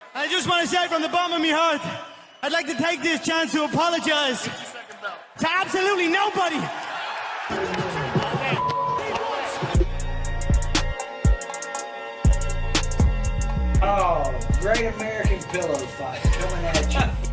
I just want to say from the bottom of my heart, I'd like to take this chance to apologize to absolutely nobody. Oh, Great American Pillow Fight coming at you.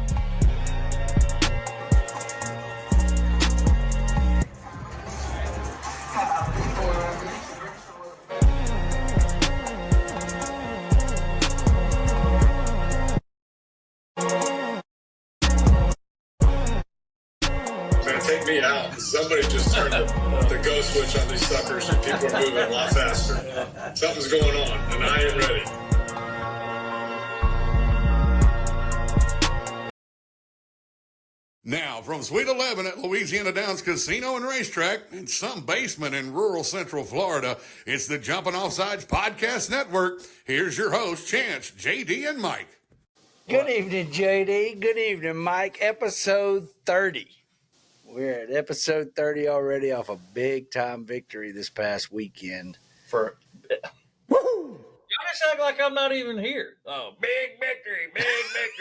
Take me out. Somebody just turned the go switch on these suckers and people are moving a lot faster. Something's going on and I ain't ready. Now, from Suite 11 at Louisiana Downs Casino and Racetrack in some basement in rural Central Florida, it's the Jumping Offsides Podcast Network. Here's your host, Chance, JD, and Mike. Good evening, JD. Good evening, Mike. Episode 30. We're at episode 30 already off a big-time victory this past weekend. Woo! Y'all just act like I'm not even here. Oh, big victory.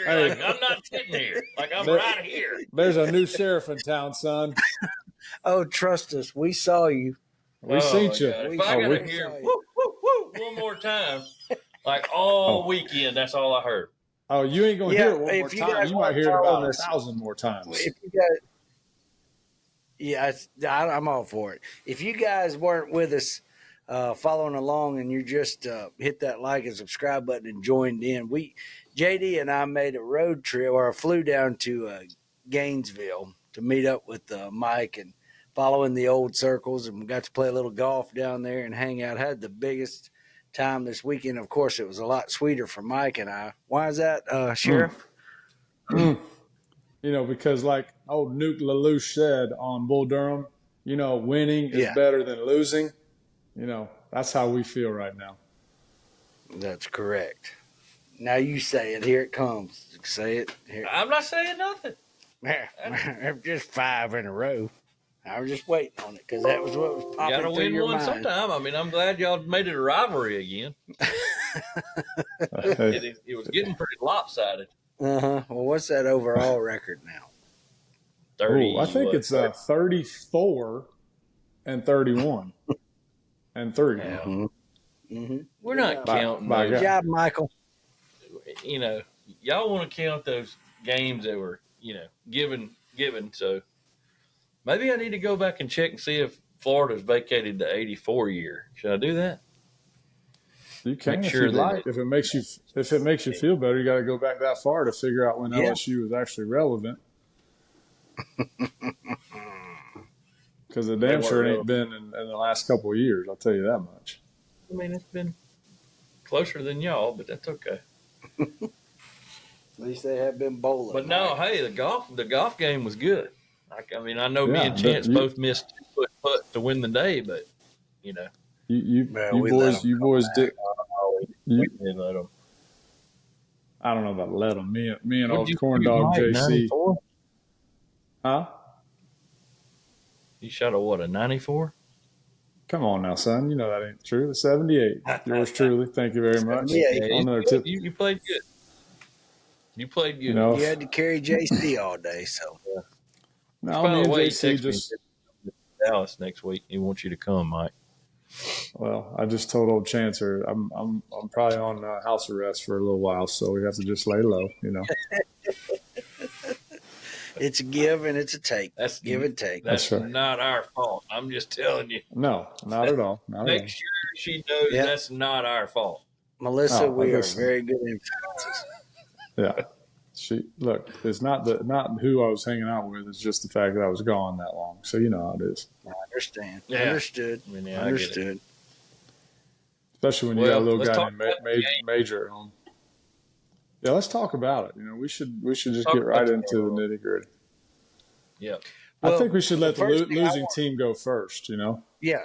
Hey. Like I'm not sitting here. Like I'm right here. There's a new sheriff in town, son. Oh, trust us. We saw you. We seen you. God. If I gotta hear woo, woo, woo one more time, like all weekend, that's all I heard. Oh, you ain't going to hear it one more if you time. guys You might hear it follow about this- 1,000 more times. If you guys, I'm all for it. If you guys weren't with us following along and you just hit that like and subscribe button and joined in, JD and I made a road trip or flew down to Gainesville to meet up with Mike and following the old circles, and we got to play a little golf down there and hang out. Had the biggest time this weekend. Of course, it was a lot sweeter for Mike and I. Why is that, Sheriff? You know, because like old Nuke LaLoosh said on Bull Durham, you know, winning is better than losing. You know, that's how we feel right now. That's correct. Now you say it. Here it comes. Say it. Here. I'm not saying nothing. Just 5 in a row. I was just waiting on it because that was what was You popping gotta through win your one mind. sometime. I mean, I'm glad y'all made it a rivalry again. It was getting pretty lopsided. Well, what's that overall record now? 30. Ooh, I think it's 34 and 31 and 3. Yeah. Mm-hmm. We're not counting by those. Good job, Michael. You know, y'all want to count those games that were, given. So maybe I need to go back and check and see if Florida's vacated the 84 year. Should I do that? You can Make if sure you'd that like. If it makes you feel better, you got to go back that far to figure out when LSU was actually relevant. Because the damn sure ain't been in the last couple of years. I'll tell you that much. I mean, it's been closer than y'all, but that's okay. At least they have been bowling. But no, hey, the golf game was good. I mean, I know me and but Chance both missed 2-foot putt to win the day, but You we boys did. we didn't let them. I don't know about let them. Me and What'd old you corn shoot, dog Mike, JC. 94? Huh? You shot a 94? Come on now, son. You know that ain't true. The 78. Yours truly. Thank you very much. Yeah, On another tip. You played good. You played good. You know, You had to carry JC all day, so. no, By me the and way, he JC texted me just. to Dallas next week. He wants you to come, Mike. Well, I just told old Chancer I'm probably on house arrest for a little while, so we have to just lay low, you know. It's a give and it's a take. That's give and take. That's right. not our fault. I'm just telling you. No, not at all. Not at all. Make sure she knows that's not our fault. Melissa, we are listen. very good influences. Yeah. It's not who I was hanging out with. It's just the fact that I was gone that long. So you know how it is. I understand. Yeah. Understood. I mean, I Understood. Especially when you got a little let's guy talk named about the game. Major at home. Yeah, let's talk about it. You know, we should just talk get right about the into the nitty gritty. Yeah. I think we should let the first thing I losing want- team go first. You know. Yeah.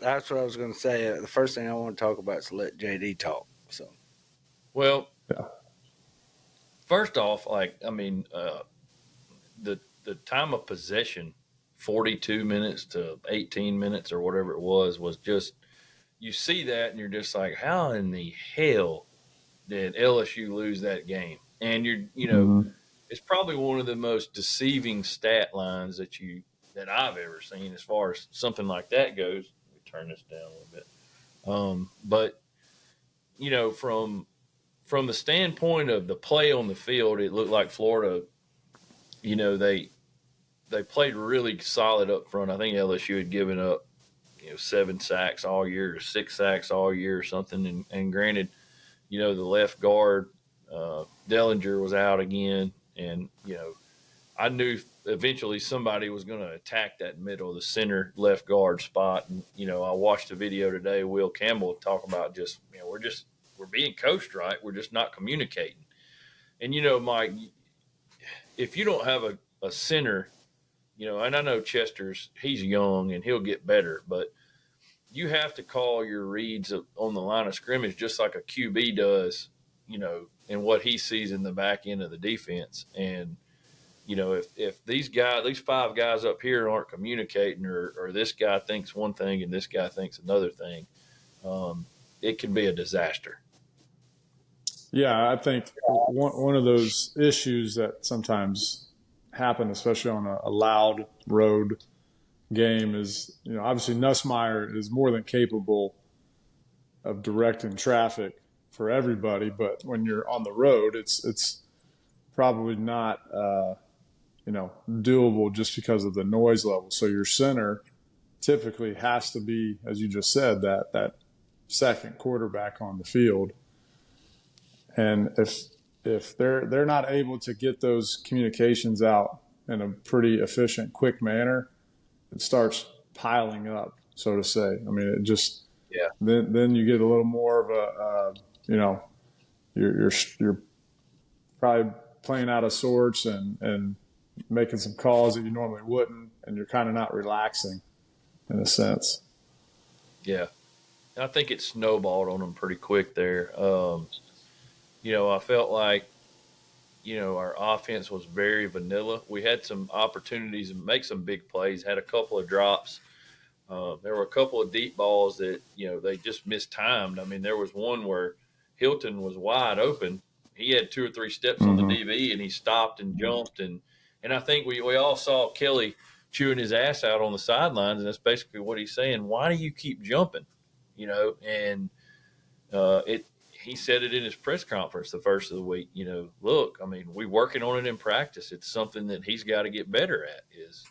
That's what I was going to say. The first thing I want to talk about is let JD talk. So. Well, Yeah. first off, the time of possession, 42 minutes to 18 minutes or whatever it was just, you see that and you're just like, how in the hell did LSU lose that game. And it's probably one of the most deceiving stat lines that I've ever seen as far as something like that goes. Let me turn this down a little bit. But from the standpoint of the play on the field, it looked like Florida, they played really solid up front. I think LSU had given up 7 sacks all year, or 6 sacks all year, or something. And granted, the left guard Dellinger was out again, and I knew eventually somebody was going to attack that middle, the center left guard spot. And I watched a video today, Will Campbell talk about just we're being coached right, we're just not communicating. And Mike, if you don't have a center, and I know he's young and he'll get better, but you have to call your reads on the line of scrimmage just like a QB does, and what he sees in the back end of the defense. And if these 5 guys up here aren't communicating, or this guy thinks one thing and this guy thinks another thing, it can be a disaster. Yeah, I think one of those issues that sometimes happen, especially on a loud road game, is obviously Nussmeier is more than capable of directing traffic for everybody, but when you're on the road, it's probably not doable just because of the noise level. So your center typically has to be, as you just said, that second quarterback on the field. And if they're not able to get those communications out in a pretty efficient, quick manner, it starts piling up, so to say. I mean, it just then you get a little more of a you're probably playing out of sorts and making some calls that you normally wouldn't, and you're kind of not relaxing in a sense. Yeah, I think it snowballed on them pretty quick there. I felt like, our offense was very vanilla. We had some opportunities to make some big plays, had a couple of drops. There were a couple of deep balls that, they just mistimed. I mean, there was one where Hilton was wide open. He had 2 or 3 steps on the DB, and he stopped and jumped. And I think we all saw Kelly chewing his ass out on the sidelines, and that's basically what he's saying. Why do you keep jumping? And he said it in his press conference the first of the week. Look, I mean, we're working on it in practice. It's something that he's got to get better at, is,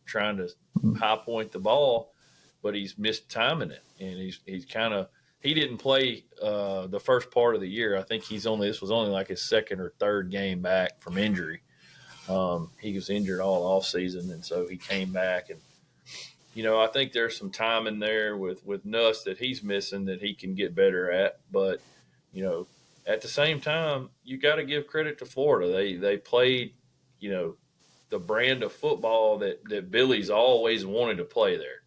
trying to high point the ball, but he's mistiming it. And he didn't play the first part of the year. I think this was only like his second or third game back from injury. He was injured all off season, and so he came back. And I think there's some time in there with Nuss that he's missing that he can get better at. But at the same time, you got to give credit to Florida. They played the brand of football that Billy's always wanted to play there.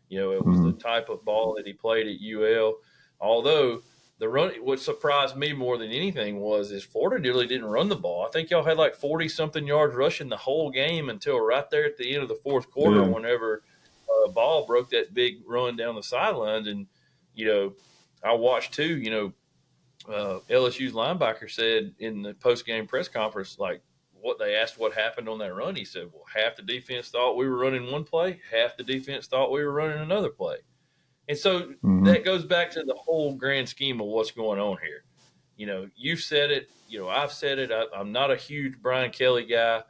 It was the type of ball that he played at UL. Although what surprised me more than anything is Florida really didn't run the ball. I think y'all had like 40-something yards rushing the whole game until right there at the end of the fourth quarter, whenever Ball broke that big run down the sidelines. And, I watched too, LSU's linebacker said in the post-game press conference, like, they asked what happened on that run. He said, well, half the defense thought we were running one play, half the defense thought we were running another play. And so that goes back to the whole grand scheme of what's going on here. You've said it, I've said it. I'm not a huge Brian Kelly guy,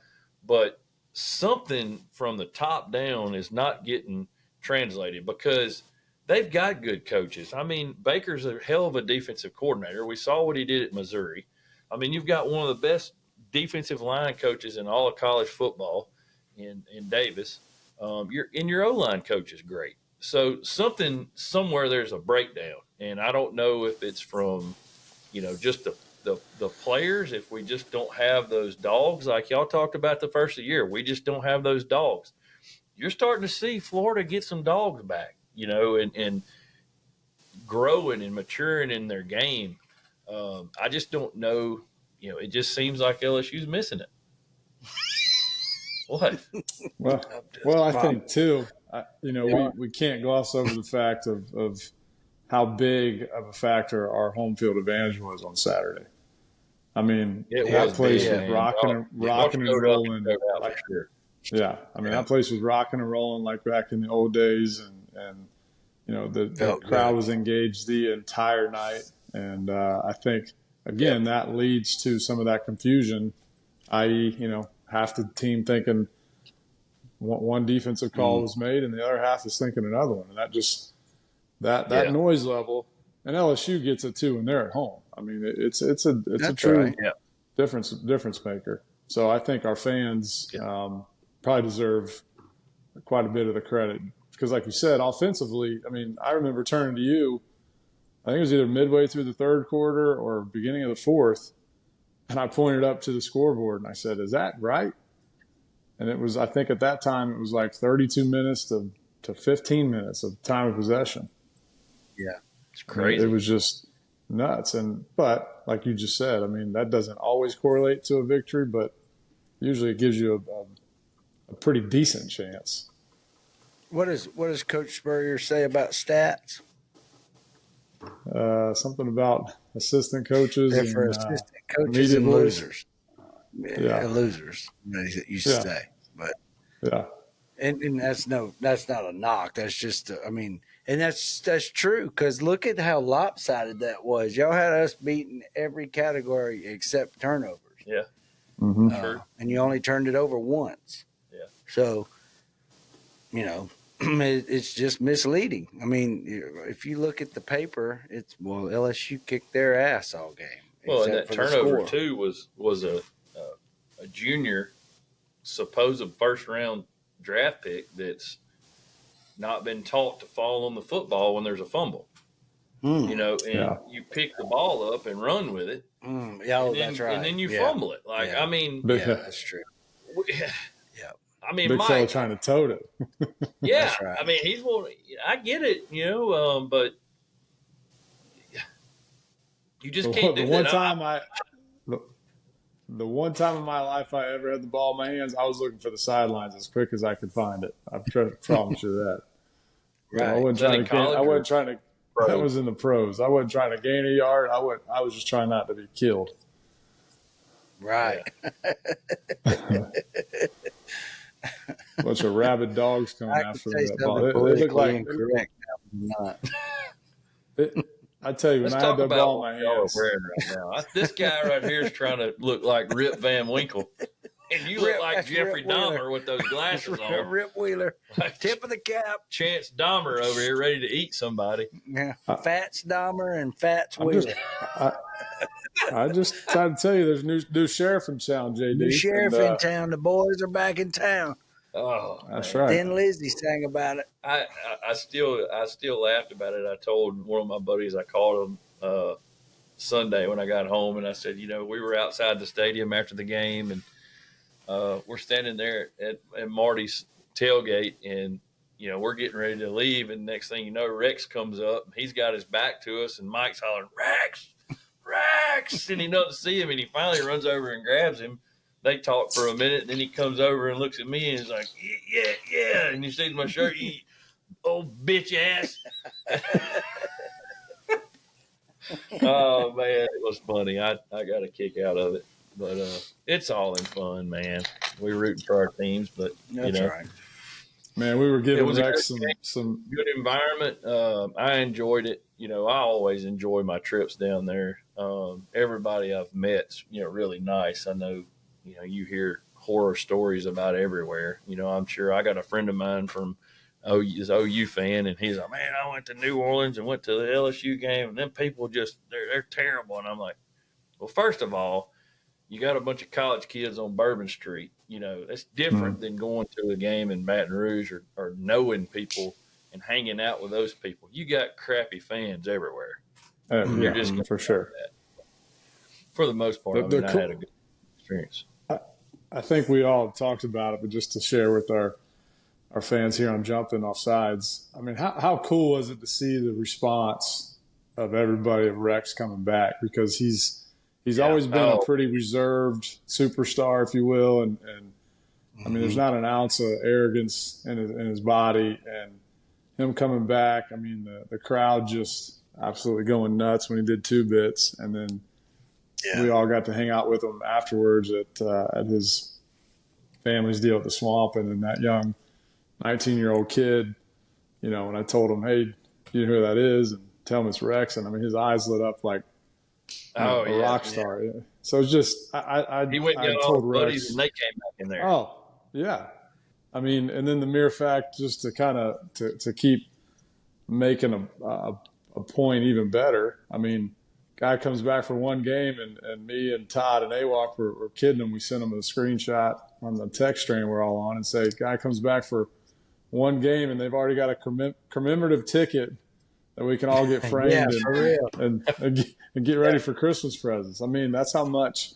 but something from the top down is not getting translated, because they've got good coaches. I mean, Baker's a hell of a defensive coordinator. We saw what he did at Missouri. I mean, you've got one of the best defensive line coaches in all of college football in Davis. Your O-line coach is great. So somewhere there's a breakdown, and I don't know if it's from, just the players. If we just don't have those dogs, like y'all talked about the first of the year, we just don't have those dogs. You're starting to see Florida get some dogs back, and growing and maturing in their game. I just don't know. It just seems like LSU's missing it. What? Well, I think too. We can't gloss over the fact of how big of a factor our home field advantage was on Saturday. I mean, that place was rocking and rolling. Like, sure. Yeah, I mean, that place was rocking and rolling like back in the old days, and you know, the crowd was engaged the entire night. And I think, again, that leads to some of that confusion, i.e., you know, half the team thinking one defensive call was made and the other half is thinking another one. And that just that noise level, and LSU gets it too when they're at home. I mean, it's a true difference maker. So I think our fans probably deserve quite a bit of the credit because, like you said, offensively, I mean, I remember turning to you. I think it was either midway through the third quarter or beginning of the fourth, and I pointed up to the scoreboard and I said, "Is that right?" And it was, I think at that time, it was like 32 minutes to 15 minutes of time of possession. Yeah, it's crazy. It was just nuts. But like you just said, I mean, that doesn't always correlate to a victory, but usually it gives you a pretty decent chance. What does Coach Spurrier say about stats? Something about assistant coaches and assistant coaches and losers. Losers, you used to say, but and that's not a knock. That's just I mean, and that's true because look at how lopsided that was. Y'all had us beating every category except turnovers. Yeah, true. And you only turned it over once. Yeah, so you know. It's just misleading. I mean, if you look at the paper, it's LSU kicked their ass all game. Well, and that turnover too was a junior, supposed first round draft pick that's not been taught to fall on the football when there's a fumble. You know, and you pick the ball up and run with it. That's right. And then you fumble it. Like I mean, that's true. I mean, big fella trying to tote it. Yeah, right. I mean, I get it, you know, but you just can't do that. The one time in my life I ever had the ball in my hands, I was looking for the sidelines as quick as I could find it. I promise you that. Right. I wasn't trying to. That was in the pros. I wasn't trying to gain a yard. I was just trying not to be killed. Right. Bunch of rabid dogs coming after that ball. They look like incorrect. Not. I tell you, when I had that ball in my hands, right now, this guy right here is trying to look like Rip Van Winkle, and you look like Jeffrey Dahmer with those glasses on. Rip Wheeler, tip of the cap. Chance Dahmer over here, ready to eat somebody. Yeah, Fats Dahmer and Fats Wheeler. I just tried to tell you, there's new sheriff in town, JD. New sheriff in town. The boys are back in town. Oh, that's right. Then Lizzie sang about it. I still laughed about it. I told one of my buddies, I called him Sunday when I got home, and I said, you know, we were outside the stadium after the game, and we're standing there at Marty's tailgate, and you know, we're getting ready to leave, and next thing you know, Rex comes up. He's got his back to us, and Mike's hollering, Rex, and he doesn't see him, and he finally runs over and grabs him. They talk for a minute, and then he comes over and looks at me and is like, yeah. And he sees my shirt, you old bitch ass. Oh, man, it was funny. I got a kick out of it. But it's all in fun, man. We're rooting for our teams, but, That's right. Man, we were giving Rex some good environment. I enjoyed it. You know, I always enjoy my trips down there. Everybody I've met's, you know, really nice. I know, you know, you hear horror stories about everywhere. You know, I'm sure I got a friend of mine from OU fan, and he's like, man, I went to New Orleans and went to the LSU game, and them people they're terrible. And I'm like, well, first of all, you got a bunch of college kids on Bourbon Street. You know, it's different than going to a game in Baton Rouge or knowing people and hanging out with those people. You got crappy fans everywhere. You're just for sure. For the most part, I had a good experience. I think we all talked about it, but just to share with our fans here on Jumping Off Sides, I mean, how cool was it to see the response of everybody of Rex coming back? Because he's always been a pretty reserved superstar, if you will, and I mean, there's not an ounce of arrogance in his body, and him coming back, I mean, the crowd just absolutely going nuts when he did 2 bits. And then we all got to hang out with him afterwards at his family's deal at the Swamp. And then that young 19-year-old kid, you know, when I told him, hey, you know who that is? And tell him it's Rex. And I mean, his eyes lit up like a rock star. Yeah. So it's just, he went down all his buddies and they came back in there. Oh, yeah. I mean, and then the mere fact just to kind of to keep making a point even better. I mean, guy comes back for 1 game, and me and Todd and AWOC were kidding him. We sent him a screenshot on the text string we're all on and say, guy comes back for 1 game, and they've already got a commemorative ticket that we can all get framed and get ready for Christmas presents. I mean, that's how much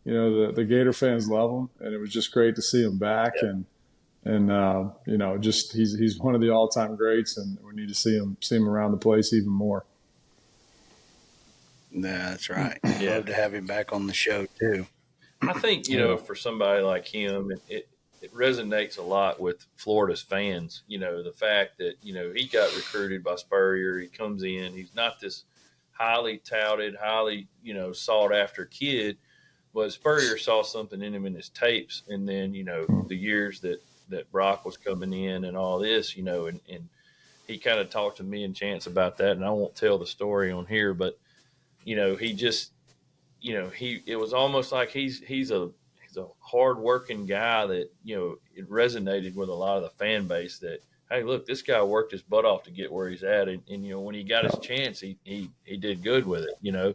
you know the Gator fans love him, and it was just great to see him back. And you know, just he's one of the all-time greats, and we need to see him around the place even more. Yeah, that's right. Love to have him back on the show too. I think, you know, for somebody like him, it resonates a lot with Florida's fans. You know, the fact that, you know, he got recruited by Spurrier. He comes in. He's not this highly touted, highly, you know, sought after kid, but Spurrier saw something in him in his tapes. And then, you know, the years that Brock was coming in and all this, you know, and he kind of talked to me and Chance about that. And I won't tell the story on here, but, you know, he just, you know, it was almost like he's a hard-working guy that, you know, it resonated with a lot of the fan base that, hey, look, this guy worked his butt off to get where he's at. And you know, when he got his chance, he did good with it, you know.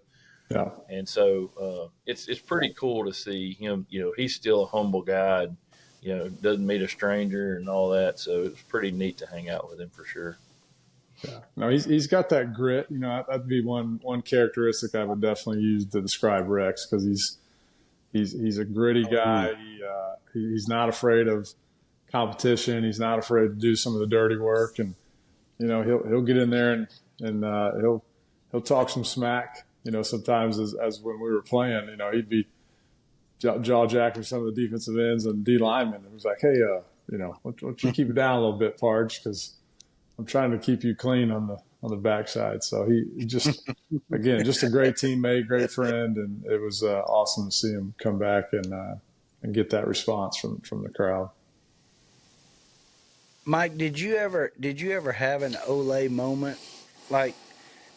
Yeah. And so it's pretty cool to see him, you know, he's still a humble guy and, you know, doesn't meet a stranger and all that. So it's pretty neat to hang out with him for sure. Yeah, no, he's got that grit. You know, that'd be one characteristic I would definitely use to describe Rex, because he's a gritty guy. He's not afraid of competition. He's not afraid to do some of the dirty work, and you know he'll get in there and he'll talk some smack. You know, sometimes as when we were playing, you know, he'd be jaw jacking some of the defensive ends and D linemen. It was like, hey, you know, why don't you keep it down a little bit, Parge, because I'm trying to keep you clean on the backside. So he just, again, just a great teammate, great friend, and it was awesome to see him come back and get that response from the crowd. Mike, did you ever have an Ole moment, like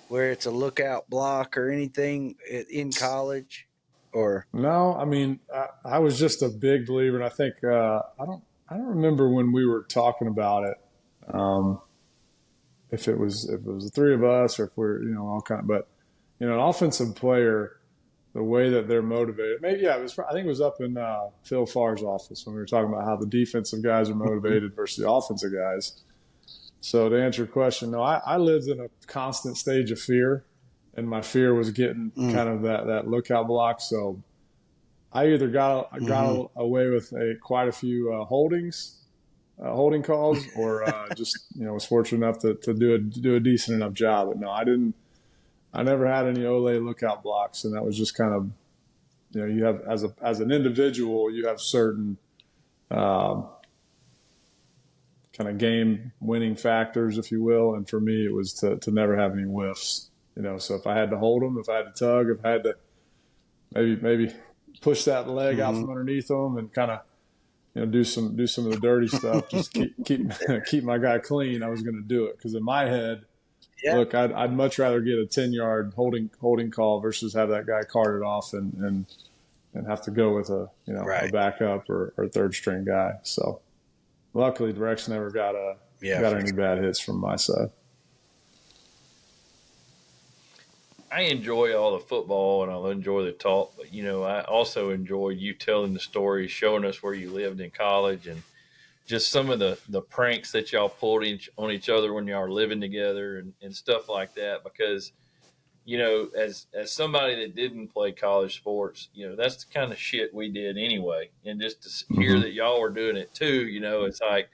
where it's a lookout block or anything in college? Or no, I mean, I was just a big believer, and I think I don't remember when we were talking about it. If it was the three of us, or if we're, you know, all kind of, but you know, an offensive player, the way that they're motivated, maybe I think it was up in Phil Farr's office when we were talking about how the defensive guys are motivated versus the offensive guys. So to answer your question, no, I lived in a constant stage of fear, and my fear was getting kind of that lookout block. So I either got away with quite a few holding calls, or just, you know, was fortunate enough to do a decent enough job. But no, I never had any Ole lookout blocks, and that was just kind of, you know, you have as an individual, you have certain kind of game winning factors, if you will. And for me, it was to never have any whiffs, you know. So if I had to hold them, if I had to tug, if I had to maybe push that leg out from underneath them and kind of, you know, do some of the dirty stuff, just keep my guy clean, I was going to do it. Because in my head, look, I'd much rather get a 10-yard holding call versus have that guy carted off and have to go with a a backup or third string guy. So luckily, Rex never got any bad hits from my side. I enjoy all the football and I'll enjoy the talk, but, you know, I also enjoy you telling the stories, showing us where you lived in college, and just some of the pranks that y'all pulled on each other when y'all were living together and stuff like that. Because, you know, as somebody that didn't play college sports, you know, that's the kind of shit we did anyway. And just to hear that y'all were doing it too, you know, it's like,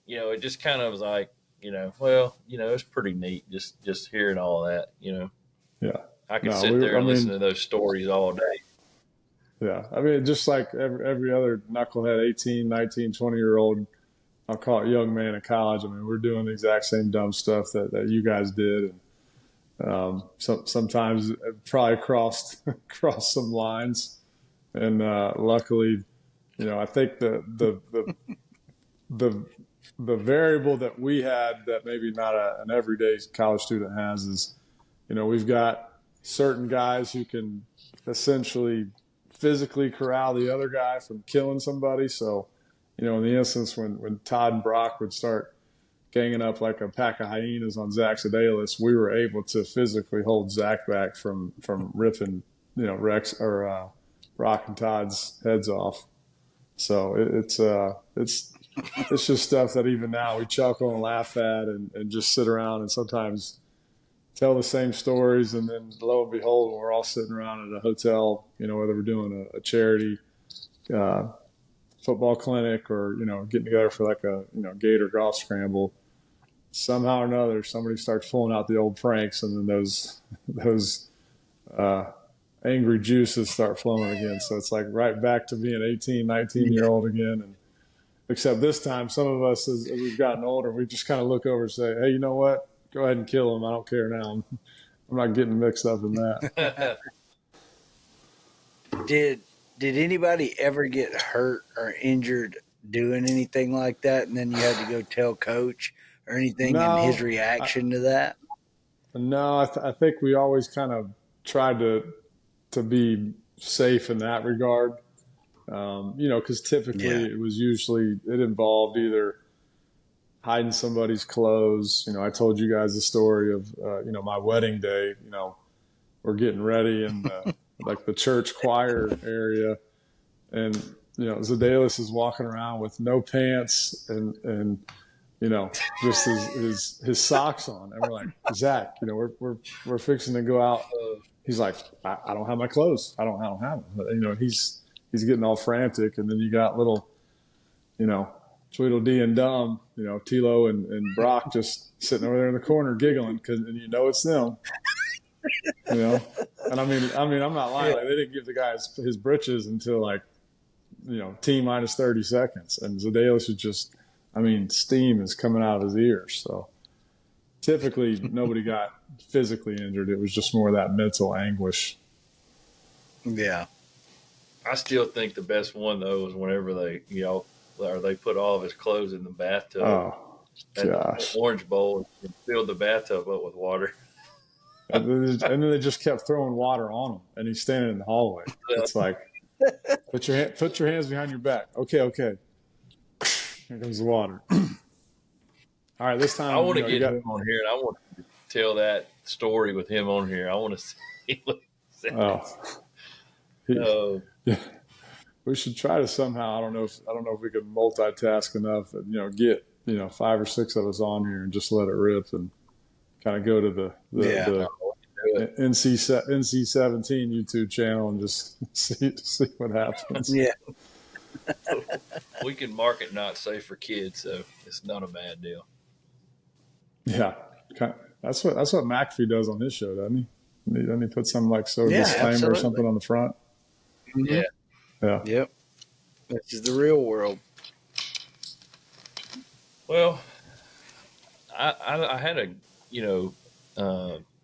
you know, it just kind of was like, you know, well, you know, it's pretty neat just hearing all that, you know. Yeah. I could sit there and listen to those stories all day. Yeah. I mean, just like every other knucklehead, 18, 19, 20-year-old, I'll call it young man in college. I mean, we're doing the exact same dumb stuff that you guys did. Sometimes it probably crossed some lines, and luckily, I think the variable that we had that maybe not an everyday college student has is, we've got certain guys who can essentially physically corral the other guy from killing somebody. So, in the instance when Todd and Brock would start ganging up like a pack of hyenas on Zach Sedalis, we were able to physically hold Zach back from ripping, Rex or Brock and Todd's heads off. So it's just stuff that even now we chuckle and laugh at and just sit around and sometimes tell the same stories. And then lo and behold, when we're all sitting around at a hotel, whether we're doing a charity football clinic or, getting together for like a, Gator golf scramble, somehow or another, somebody starts pulling out the old pranks, and then those angry juices start flowing again. So it's like right back to being 18, 19-year-old again. And except this time, some of us, as we've gotten older, we just kind of look over and say, hey, you know what? Go ahead and kill him. I don't care now. I'm not getting mixed up in that. Did anybody ever get hurt or injured doing anything like that, and then you had to go tell coach or anything, and his reaction to that? No, I think we always kind of tried to be safe in that regard. Because typically it involved either hiding somebody's clothes. I told you guys the story of, my wedding day. We're getting ready in like the church choir area, and Zedalis is walking around with no pants and just his socks on, and we're like, Zach, we're fixing to go out. He's like, I don't have my clothes. I don't have them. But, he's getting all frantic, and then you got little, Tweedledee and Dumb, Tilo and Brock just sitting over there in the corner giggling and it's them. And I mean, I'm not lying. Like, they didn't give the guy his britches until like, T minus 30 seconds, and Zedalis is just, steam is coming out of his ears. So typically nobody got physically injured. It was just more of that mental anguish. Yeah. I still think the best one though was whenever they put all of his clothes in the bathtub. Oh, gosh. Orange bowl and filled the bathtub up with water. And then they just kept throwing water on him, and he's standing in the hallway. It's like, put your hands behind your back. Okay. Here comes the water. All right, this time I want to get him on here, and I want to tell that story with him on here. I want to see what he says. Yeah. We should try to somehow. I don't know if we can multitask enough. Get 5 or 6 of us on here and just let it rip and kind of go to the NC-17 YouTube channel and just see what happens. Yeah. We can market not safe for kids, so it's not a bad deal. Yeah, that's what McAfee does on his show, doesn't he? Doesn't he put some disclaimer absolutely. or something on the front? Mm-hmm. Yeah. Yep. This is the real world. Well, I had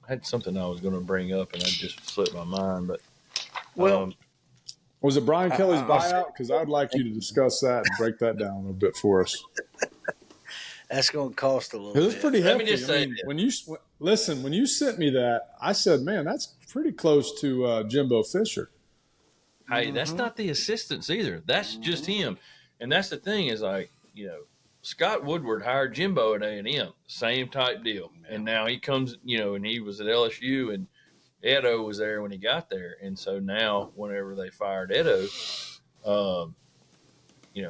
had something I was going to bring up, and I just slipped my mind. But was it Brian Kelly's buyout? Because I'd like you to discuss that and break that down a little bit for us. That's going to cost a little bit. It was pretty hefty. Let me just say, when you sent me that, I said, man, that's pretty close to Jimbo Fisher. Hey, that's not the assistants either. That's just him. And that's the thing is Scott Woodward hired Jimbo at A&M, same type deal. And now he comes, and he was at LSU, and Edo was there when he got there. And so now whenever they fired Edo,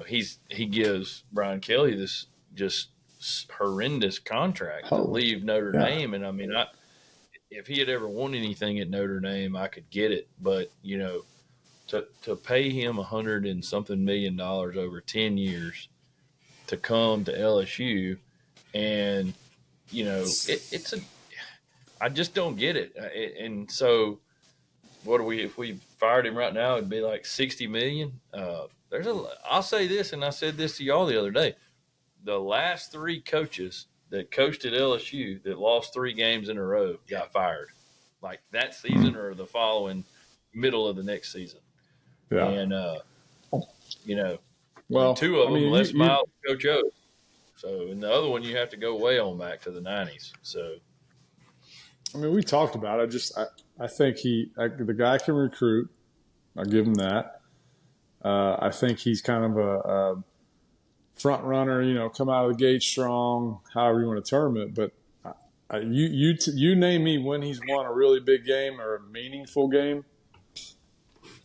he gives Brian Kelly this just horrendous contract to leave Notre Dame. And if he had ever won anything at Notre Dame, I could get it. But, to pay him $100 and something million over 10 years to come to LSU, and I just don't get it. And so, if we fired him right now, it'd be like $60 million. I'll say this, and I said this to y'all the other day: the last 3 coaches that coached at LSU that lost 3 games in a row got fired, like that season or the following middle of the next season. Yeah. And, you know, Well, 2 of I them, mean, Les Miles, Coach O. So, and the other one, you have to go way on back to the 90s. So, I mean, we talked about it. I think the guy can recruit. I'll give him that. I think he's kind of a front runner, come out of the gate strong, however you want to term it. But you name me when he's won a really big game or a meaningful game.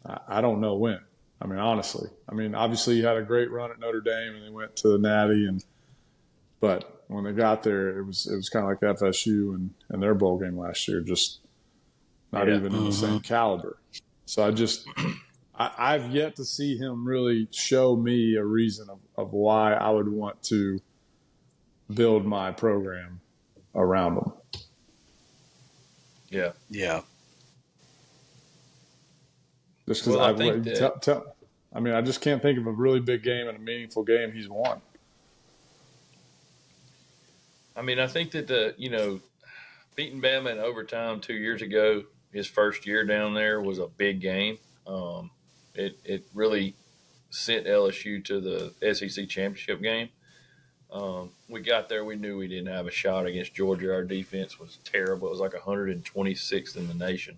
I don't know when. I mean, honestly. I mean, obviously, he had a great run at Notre Dame, and they went to the Natty, but when they got there, it was kind of like FSU and their bowl game last year, just not even in the same caliber. So I've yet to see him really show me a reason of why I would want to build my program around him. yeah. Yeah. Just because Well, I think that, I just can't think of a really big game and a meaningful game he's won. I mean, I think that beating Bama in overtime 2 years ago, his first year down there, was a big game. It really sent LSU to the SEC championship game. We got there, we knew we didn't have a shot against Georgia. Our defense was terrible. It was like 126th in the nation.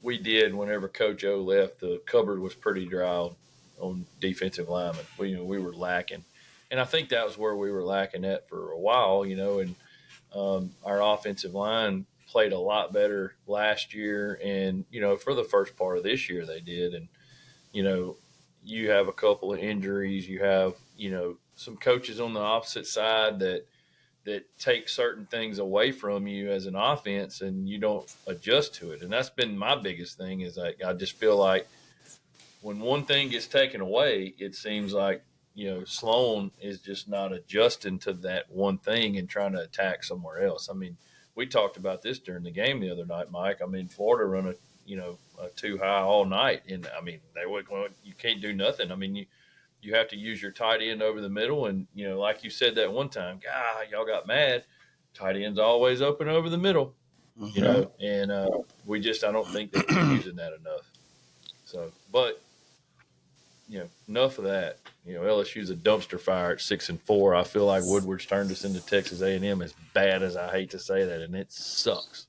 We did, whenever Coach O left, the cupboard was pretty dry on defensive linemen. We were lacking. And I think that was where we were lacking at for a while, and our offensive line played a lot better last year. And, for the first part of this year they did. And, you have a couple of injuries. You have, some coaches on the opposite side that take certain things away from you as an offense, and you don't adjust to it. And that's been my biggest thing, is I just feel like when one thing gets taken away, it seems like, Sloan is just not adjusting to that one thing and trying to attack somewhere else. I mean, we talked about this during the game the other night, Mike. I mean, Florida run a too high all night. And I mean, you can't do nothing. I mean, you have to use your tight end over the middle. And, like you said that one time, y'all got mad. Tight end's always open over the middle, and I don't think that we're using that enough. So, but, enough of that. LSU's a dumpster fire at 6-4. I feel like Woodward's turned us into Texas A&M, as bad as I hate to say that, and it sucks.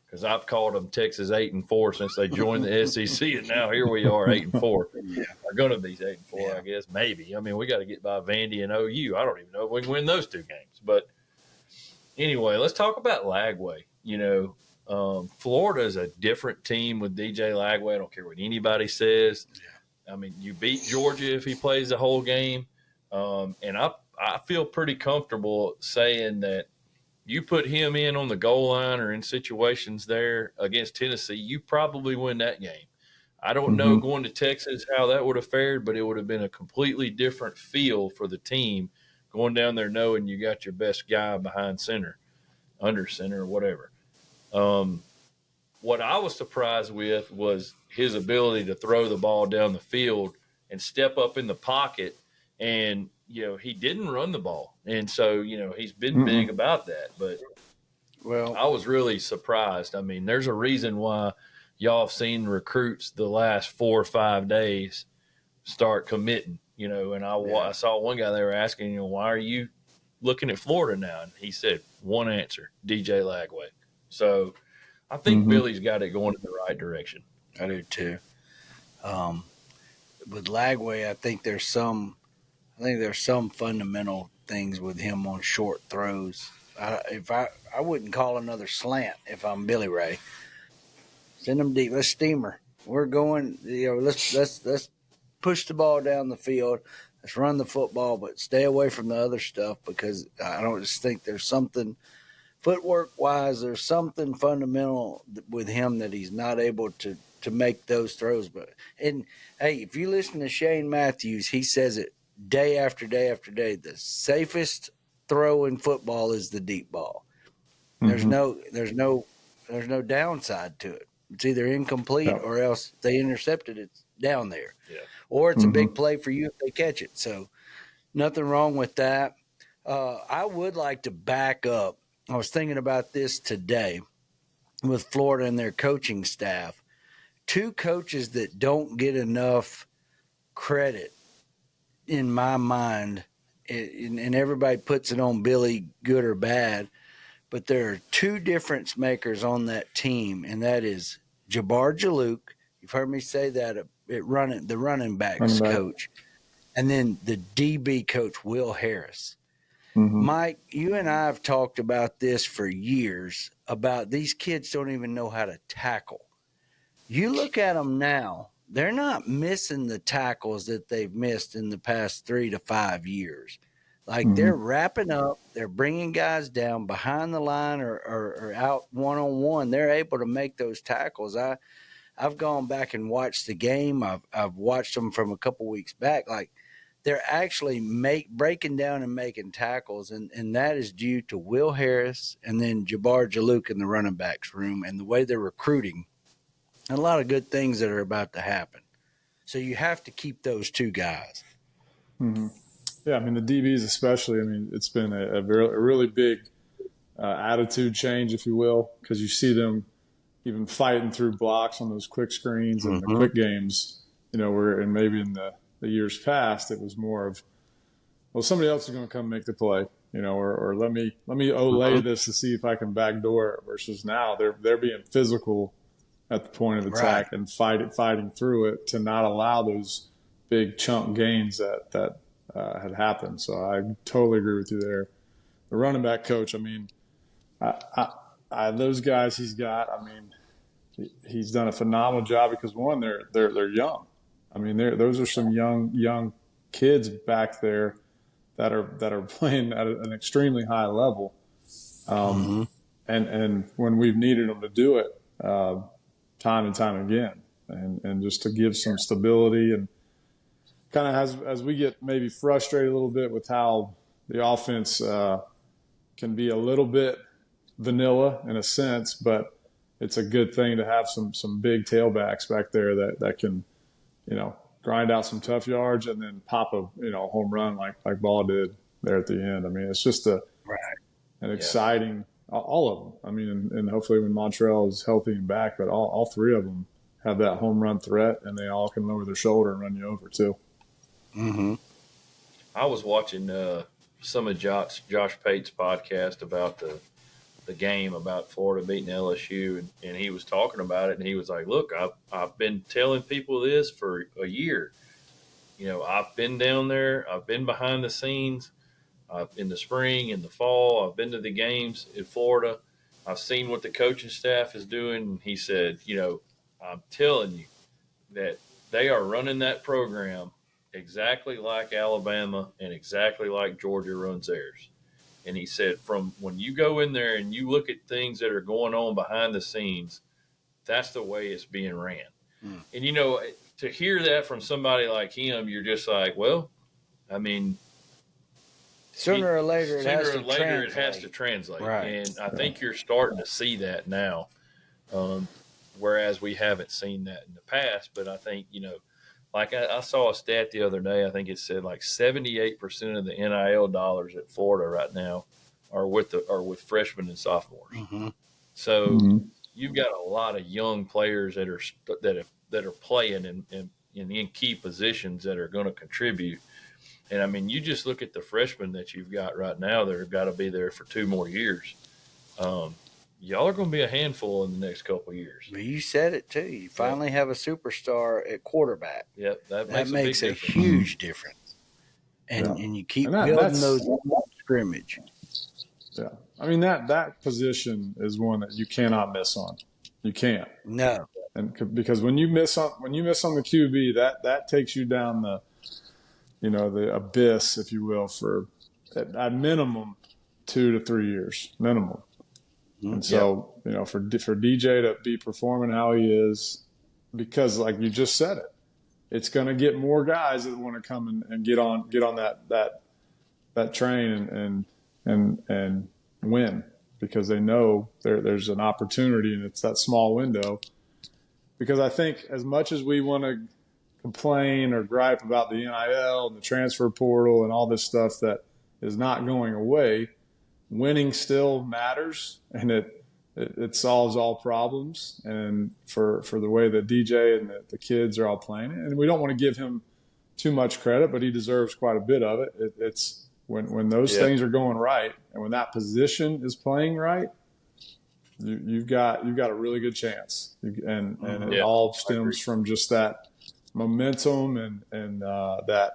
Because I've called them Texas 8-4 since they joined the SEC, and now here we are 8-4. They're going to be 8-4, I guess, maybe. I mean, we got to get by Vandy and OU. I don't even know if we can win those 2 games. But anyway, let's talk about Lagway. Florida is a different team with DJ Lagway. I don't care what anybody says. I mean, you beat Georgia if he plays the whole game. And I feel pretty comfortable saying that you put him in on the goal line or in situations there against Tennessee, you probably win that game. I don't know going to Texas how that would have fared, but it would have been a completely different feel for the team going down there knowing you got your best guy behind center, under center, or whatever. What I was surprised with was his ability to throw the ball down the field and step up in the pocket. And, he didn't run the ball. And so, he's been big about that. But I was really surprised. I mean, there's a reason why y'all have seen recruits the last 4 or 5 days start committing, and I saw one guy, they were asking, why are you looking at Florida now? And he said, one answer, DJ Lagway. So I think Billy's got it going in the right direction. I do too. With Lagway, I think there's some fundamental things with him on short throws. I wouldn't call another slant if I'm Billy Ray. Send them deep. Let's steamer. We're going. Let's push the ball down the field. Let's run the football, but stay away from the other stuff, because I don't just think there's something footwork wise. There's something fundamental with him that he's not able to make those throws. And hey, if you listen to Shane Matthews, he says it day after day after day. The safest throw in football is the deep ball. There's no downside to it. It's either incomplete or else they intercepted it down there. Yeah. Or it's a big play for you if they catch it. So, Nothing wrong with that. I would like to back up. I was thinking about this today with Florida and their coaching staff. Two coaches that don't get enough credit in my mind, and everybody puts it on Billy, good or bad, but there are two difference makers on that team, and that is Jabbar Jalouk. You've heard me say that the running backs coach, and then the DB coach, Will Harris. Mm-hmm. Mike, you and I have talked about this for years, about these kids don't even know how to tackle. You look at them now, they're not missing the tackles that they've missed in the past 3 to 5 years. Like they're wrapping up, they're bringing guys down behind the line or out one-on-one. They're able to make those tackles. I've gone back and watched the game. I've watched them from a couple weeks back. Like they're actually breaking down and making tackles, and that is due to Will Harris and then Jabbar Jalouk in the running backs room and the way they're recruiting. And a lot of good things that are about to happen. So you have to keep those two guys. Mm-hmm. Yeah, I mean, the DBs especially, I mean, it's been a really big attitude change, if you will, because you see them even fighting through blocks on those quick screens and the quick games, you know, and maybe in the years past, it was more of, well, somebody else is going to come make the play, you know, or let me olay this to see if I can backdoor it, versus now they're being physical at the point of attack and fighting through it to not allow those big chunk gains that had happened. So I totally agree with you there. The running back coach, I mean, those guys he's got, I mean, he's done a phenomenal job because one, they're young. I mean, those are some young kids back there that are playing at an extremely high level. And when we've needed them to do it, time and time again, and just to give some stability, and kind of as we get maybe frustrated a little bit with how the offense can be a little bit vanilla in a sense, but it's a good thing to have some big tailbacks back there that can, you know, grind out some tough yards and then pop a home run like Ball did there at the end. I mean, it's just an exciting. All of them. I mean, and hopefully when Montreal is healthy and back, but all three of them have that home run threat, and they all can lower their shoulder and run you over too. I was watching some of Josh Pate's podcast about the game, about Florida beating LSU, and he was talking about it, and he was like, look, I've been telling people this for a year. You know, I've been down there. I've been behind the scenes. In the spring, in the fall, I've been to the games in Florida. I've seen what the coaching staff is doing. And he said, you know, I'm telling you that they are running that program exactly like Alabama and exactly like Georgia runs theirs. And he said, from when you go in there and you look at things that are going on behind the scenes, that's the way it's being ran. And, you know, to hear that from somebody like him, you're just like, well, I mean, Sooner or later, it has to translate. Right. And I think you're starting to see that now, whereas we haven't seen that in the past. But I think, you know, like I saw a stat the other day, I think it said like 78% of the NIL dollars at Florida right now are with freshmen and sophomores. So you've got a lot of young players that are playing in key positions that are going to contribute. And, I mean, you just look at the freshmen that you've got right now that have got to be there for 2 more years. Y'all are going to be a handful in the next couple of years. Well, you said it, too. You finally have a superstar at quarterback. Yep, that makes a huge difference. And you keep building those scrimmage. Yeah. I mean, that position is one that you cannot miss on. You can't. No. And because when you miss on the QB, that takes you down the abyss, if you will, for at minimum 2 to 3 years, minimum. And so, you know, for DJ to be performing how he is, because like you just said it's going to get more guys that want to come and get on that train and win, because they know there's an opportunity and it's that small window. Because I think as much as we want to complain or gripe about the NIL and the transfer portal and all this stuff that is not going away, winning still matters, and it solves all problems. And for the way that DJ and the kids are all playing, and we don't want to give him too much credit, but he deserves quite a bit of it. It's when those things are going right, and when that position is playing right, you've got a really good chance. And it all stems from just that momentum and that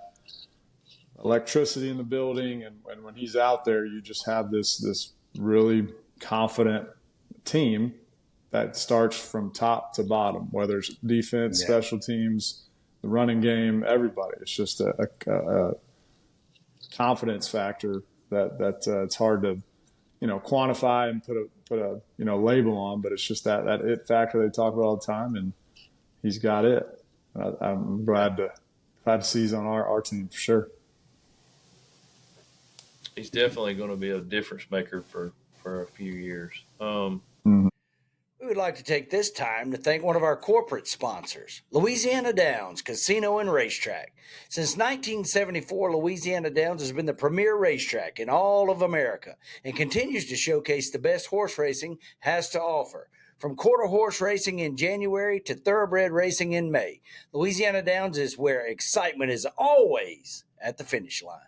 electricity in the building. And when he's out there, you just have this really confident team that starts from top to bottom, whether it's defense, special teams, the running game, everybody. It's just a confidence factor that it's hard to, quantify and put a label on, but it's just that it factor they talk about all the time, and he's got it. I'm glad to see he's on our team for sure. He's definitely going to be a difference maker for a few years. We would like to take this time to thank one of our corporate sponsors, Louisiana Downs Casino and Racetrack. Since 1974, Louisiana Downs has been the premier racetrack in all of America and continues to showcase the best horse racing has to offer. From quarter horse racing in January to thoroughbred racing in May, Louisiana Downs is where excitement is always at the finish line.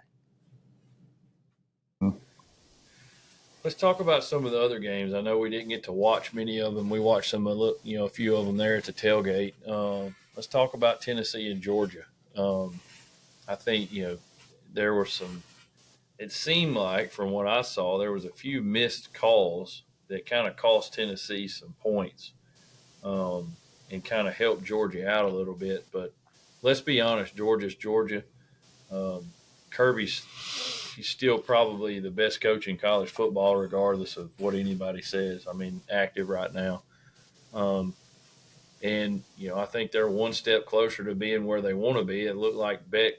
Let's talk about some of the other games. I know we didn't get to watch many of them. We watched some, a few of them there at the tailgate. Let's talk about Tennessee and Georgia. I think, there were some – it seemed like from what I saw, there was a few missed calls that kind of cost Tennessee some points and kind of helped Georgia out a little bit. But let's be honest, Georgia's Georgia. Kirby's – he's still probably the best coach in college football, regardless of what anybody says. I mean, active right now. I think they're one step closer to being where they want to be. It looked like Beck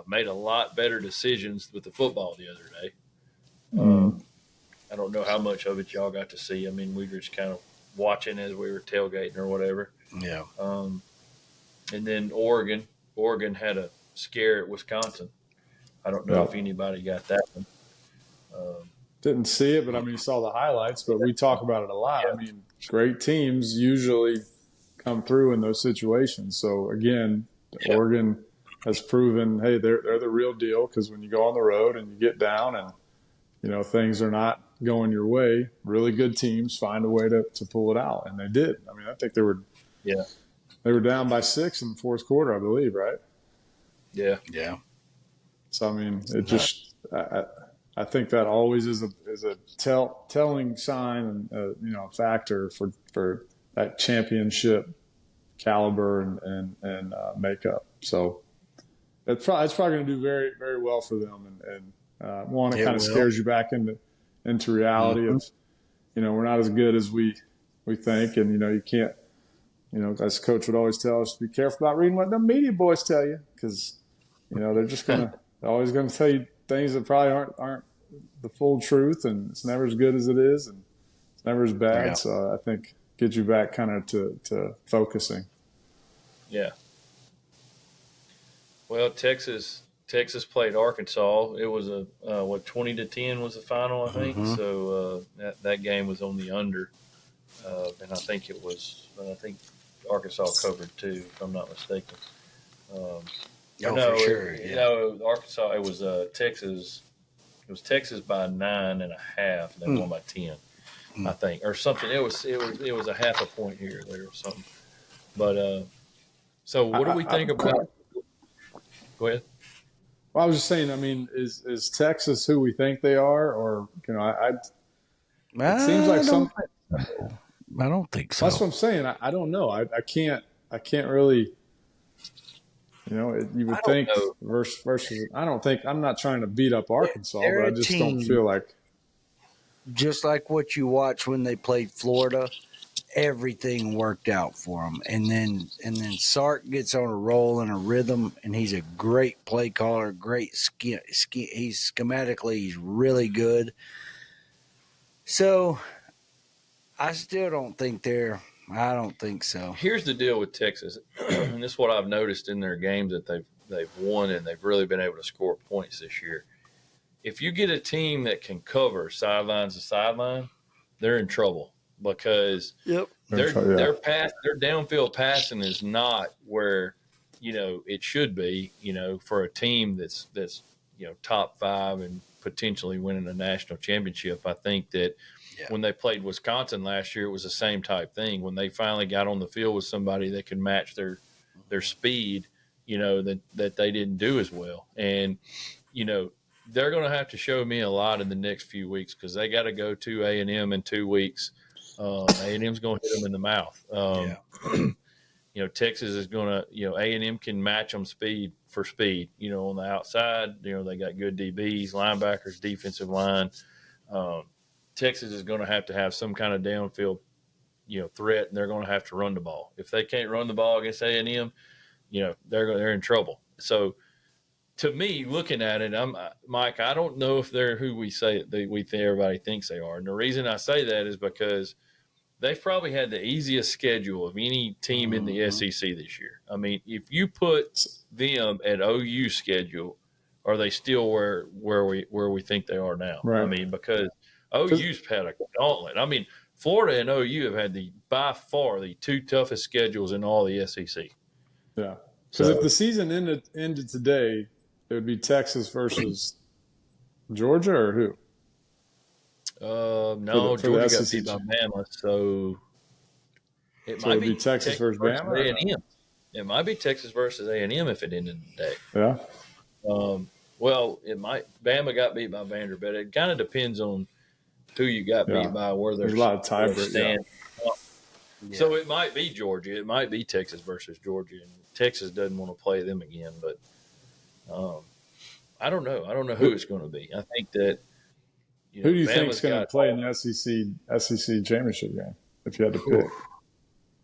made a lot better decisions with the football the other day. I don't know how much of it y'all got to see. I mean, we were just kind of watching as we were tailgating or whatever. Yeah. And then Oregon had a scare at Wisconsin. I don't know if anybody got that one. Didn't see it, but I mean, you saw the highlights, but we talk about it a lot. I mean, great teams usually come through in those situations. So again, Oregon has proven, hey, they're the real deal, because when you go on the road and you get down and, things are not going your way, really good teams find a way to pull it out. And they did. I mean, I think they were down by 6 in the fourth quarter, I believe, right? Yeah. Yeah. So, I mean, it just I think that always is a telling sign and, factor for that championship caliber and makeup. So it's probably going to do very, very well for them. And one, it kind of scares you back into reality of, we're not as good as we think. And, you can't, as coach would always tell us, be careful about reading what the media boys tell you, because, they're just they're always going to tell you things that probably aren't the full truth, and it's never as good as it is, and it's never as bad. Yeah. So I think get you back kind of to focusing. Yeah. Well, Texas played Arkansas. It was 20-10 was the final, I think. Mm-hmm. So that game was on the under, and I think Arkansas covered too, if I'm not mistaken. For sure. Arkansas. It was Texas. It was Texas by 9.5, and they won by 10, I think, or something. It was a half a point here or there or something. But so what do we think about? Go ahead. Well, I was just saying. I mean, is Texas who we think they are, or it seems like some. I don't think so. That's what I'm saying. I don't know. I can't really. You would think versus. I don't think. I'm not trying to beat up Arkansas, but I just don't feel like. Just like what you watch when they played Florida, everything worked out for them, and then Sark gets on a roll and a rhythm, and he's a great play caller, great he's schematically he's really good. So, I still don't think they're I don't think so. Here's the deal with Texas, and this is what I've noticed in their games that they've won, and they've really been able to score points this year. If you get a team that can cover sideline to sideline, they're in trouble because their downfield passing is not where it should be. For a team that's top 5 and potentially winning a national championship. I think that when they played Wisconsin last year, it was the same type thing. When they finally got on the field with somebody that could match their speed, that they didn't do as well. And they're going to have to show me a lot in the next few weeks because they got to go to A&M in 2 weeks. A&M's going to hit them in the mouth. Texas is going to, A&M can match them speed for speed. On the outside, they got good DBs, linebackers, defensive line. Texas is going to have some kind of downfield, threat, and they're going to have to run the ball. If they can't run the ball against A&M, they're in trouble. So, to me, looking at it, Mike. I don't know if they're who we say everybody thinks they are, and the reason I say that is because they've probably had the easiest schedule of any team in the SEC this year. I mean, if you put them at OU schedule, are they still where we think they are now? Right. I mean, because OU's had a gauntlet. I mean, Florida and OU have had by far the 2 toughest schedules in all the SEC. Yeah. Because if the season ended today, it would be Texas versus Georgia or who? No, for Georgia got SEC. beat by Bama, so it might it'd be Texas versus Bama. A&M. It might be Texas versus A&M if it ended today. Yeah. Well, it might. Bama got beat by Vanderbilt. It kind of depends on who you got beat by, where there's a lot of tiebreak. Yeah. So it might be Georgia. It might be Texas versus Georgia, and Texas doesn't want to play them again. But I don't know. I don't know who it's going to be. I think that. Who do you think is going to play in the SEC championship game if you had to pick?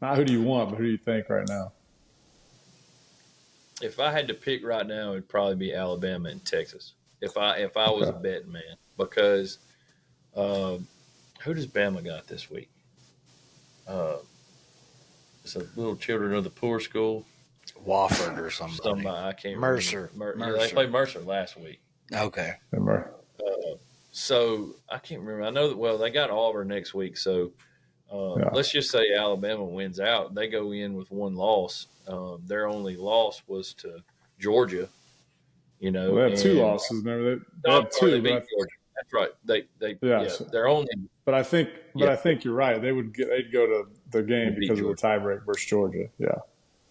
Not who do you want, but who do you think right now? If I had to pick right now, it'd probably be Alabama and Texas. If I was a betting man, because who does Bama got this week? It's a little children of the poor school. Wofford or somebody. I can't Mercer. remember. They played Mercer last week. Okay. So I can't remember. I know that, they got Auburn next week. So let's just say Alabama wins out. They go in with 1 loss. Their only loss was to Georgia. They had 2 losses. Remember they had 2. They beat Georgia. That's right. They're only. But I think you're right. They'd go to the game because of the tiebreak versus Georgia. Yeah.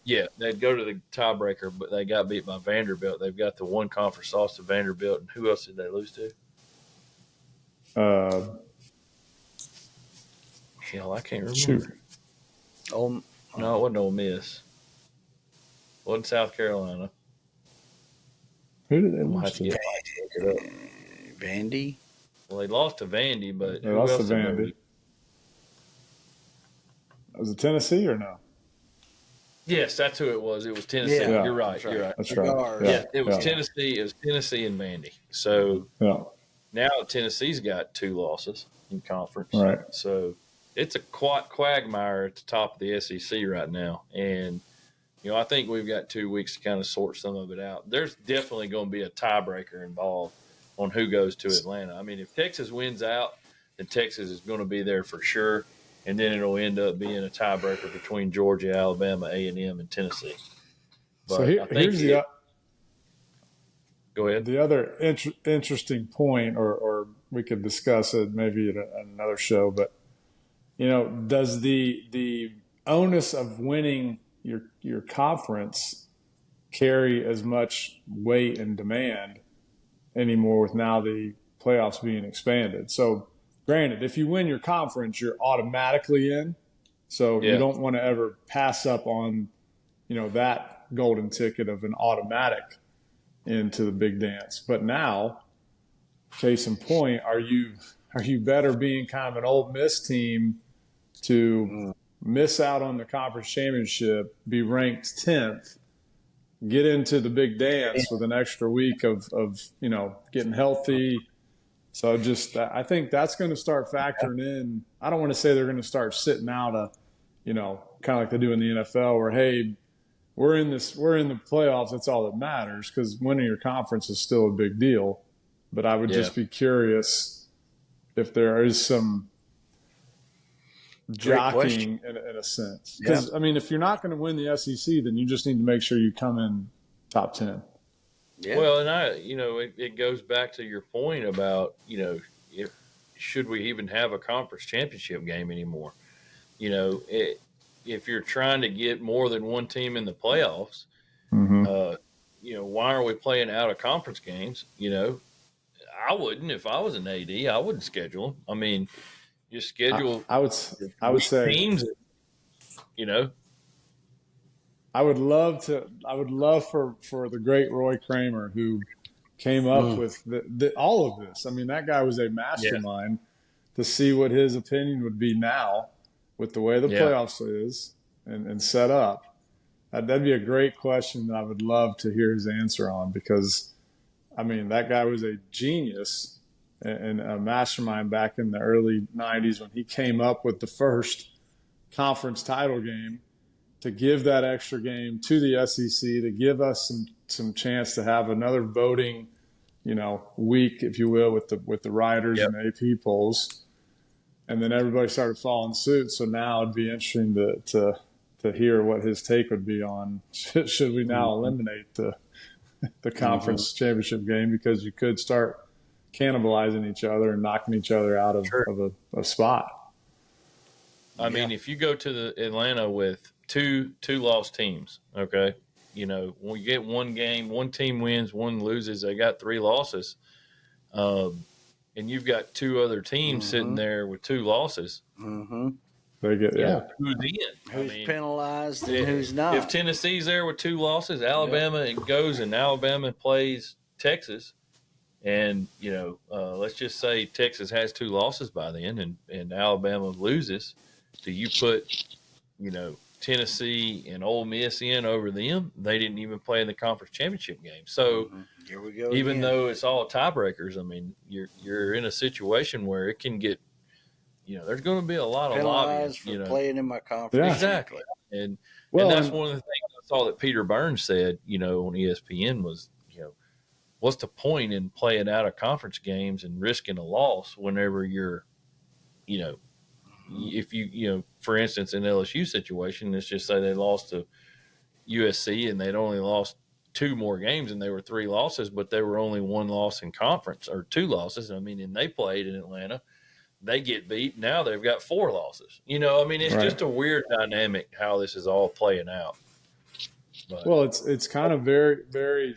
Yeah, they'd go to the tiebreaker, but they got beat by Vanderbilt. They've got the 1 conference loss to Vanderbilt, and who else did they lose to? I can't remember. Shoot. No, it wasn't Ole Miss. It wasn't South Carolina. Who did they lose to? Vandy? Well, they lost to Vandy, but they lost to Vandy. Was it Tennessee or no? Yes, that's who it was. It was Tennessee. Yeah. You're right. You're right. That's right. Yeah, it was Tennessee. It was Tennessee and Vandy. So now Tennessee's got 2 losses in conference. Right. So it's a quagmire at the top of the SEC right now. And, I think we've got 2 weeks to kind of sort some of it out. There's definitely going to be a tiebreaker involved on who goes to Atlanta. I mean, if Texas wins out, then Texas is going to be there for sure. And then it'll end up being a tiebreaker between Georgia, Alabama, A&M, and Tennessee. But so here's go ahead. The other interesting point, or we could discuss it maybe at another show, but, does the onus of winning your conference carry as much weight and demand anymore with now the playoffs being expanded? So, granted, if you win your conference, you're automatically in. So you don't want to ever pass up on, that golden ticket of an automatic into the big dance. But now, case in point, are you better being kind of an Ole Miss team to miss out on the conference championship, be ranked 10th, get into the big dance with an extra week of getting healthy? So I think that's going to start factoring in. I don't want to say they're going to start sitting out kind of like they do in the NFL, where hey, we're in the playoffs. That's all that matters, because winning your conference is still a big deal. But I would just be curious if there is some jockeying in a sense. Because, I mean, if you're not going to win the SEC, then you just need to make sure you come in top 10. Yeah. Well, and it goes back to your point about, should we even have a conference championship game anymore? If you're trying to get more than one team in the playoffs, why are we playing out of conference games? I wouldn't, if I was an AD, I wouldn't schedule them. I mean, you schedule. I would say teams. I would love for the great Roy Kramer, who came up with all of this. I mean, that guy was a mastermind. To see what his opinion would be now with the way the playoffs is and set up. That'd be a great question that I would love to hear his answer on, because, I mean, that guy was a genius and a mastermind back in the early 90s when he came up with the first conference title game, to give that extra game to the SEC, to give us some chance to have another voting, week, if you will, with the writers and AP polls. And then everybody started following suit. So now it'd be interesting to hear what his take would be on should we now eliminate the conference championship game, because you could start cannibalizing each other and knocking each other out of a spot. I mean, if you go to the Atlanta with two lost teams, okay, when you get one game, one team wins, one loses, they got 3 losses. And you've got 2 other teams sitting there with 2 losses. They get who's in? Who's penalized and who's not? If Tennessee's there with 2 losses, Alabama goes and Alabama plays Texas, and let's just say Texas has 2 losses by then, and Alabama loses. Do you put Tennessee and Ole Miss in over them? They didn't even play in the conference championship game. So here we go. Even though it's all tiebreakers, I mean, you're in a situation where it can get, there's going to be a lot of lobbying. For playing in my conference. Yeah. Exactly. And that's one of the things I saw that Peter Burns said, on ESPN was, what's the point in playing out of conference games and risking a loss whenever you're, if you, for instance, in LSU situation, let's just say they lost to USC and they'd only lost 2 more games and they were 3 losses, but they were only 1 loss in conference, or 2 losses. I mean, and they played in Atlanta, they get beat. Now they've got 4 losses. It's just a weird dynamic how this is all playing out. But, well, it's kind of very, very,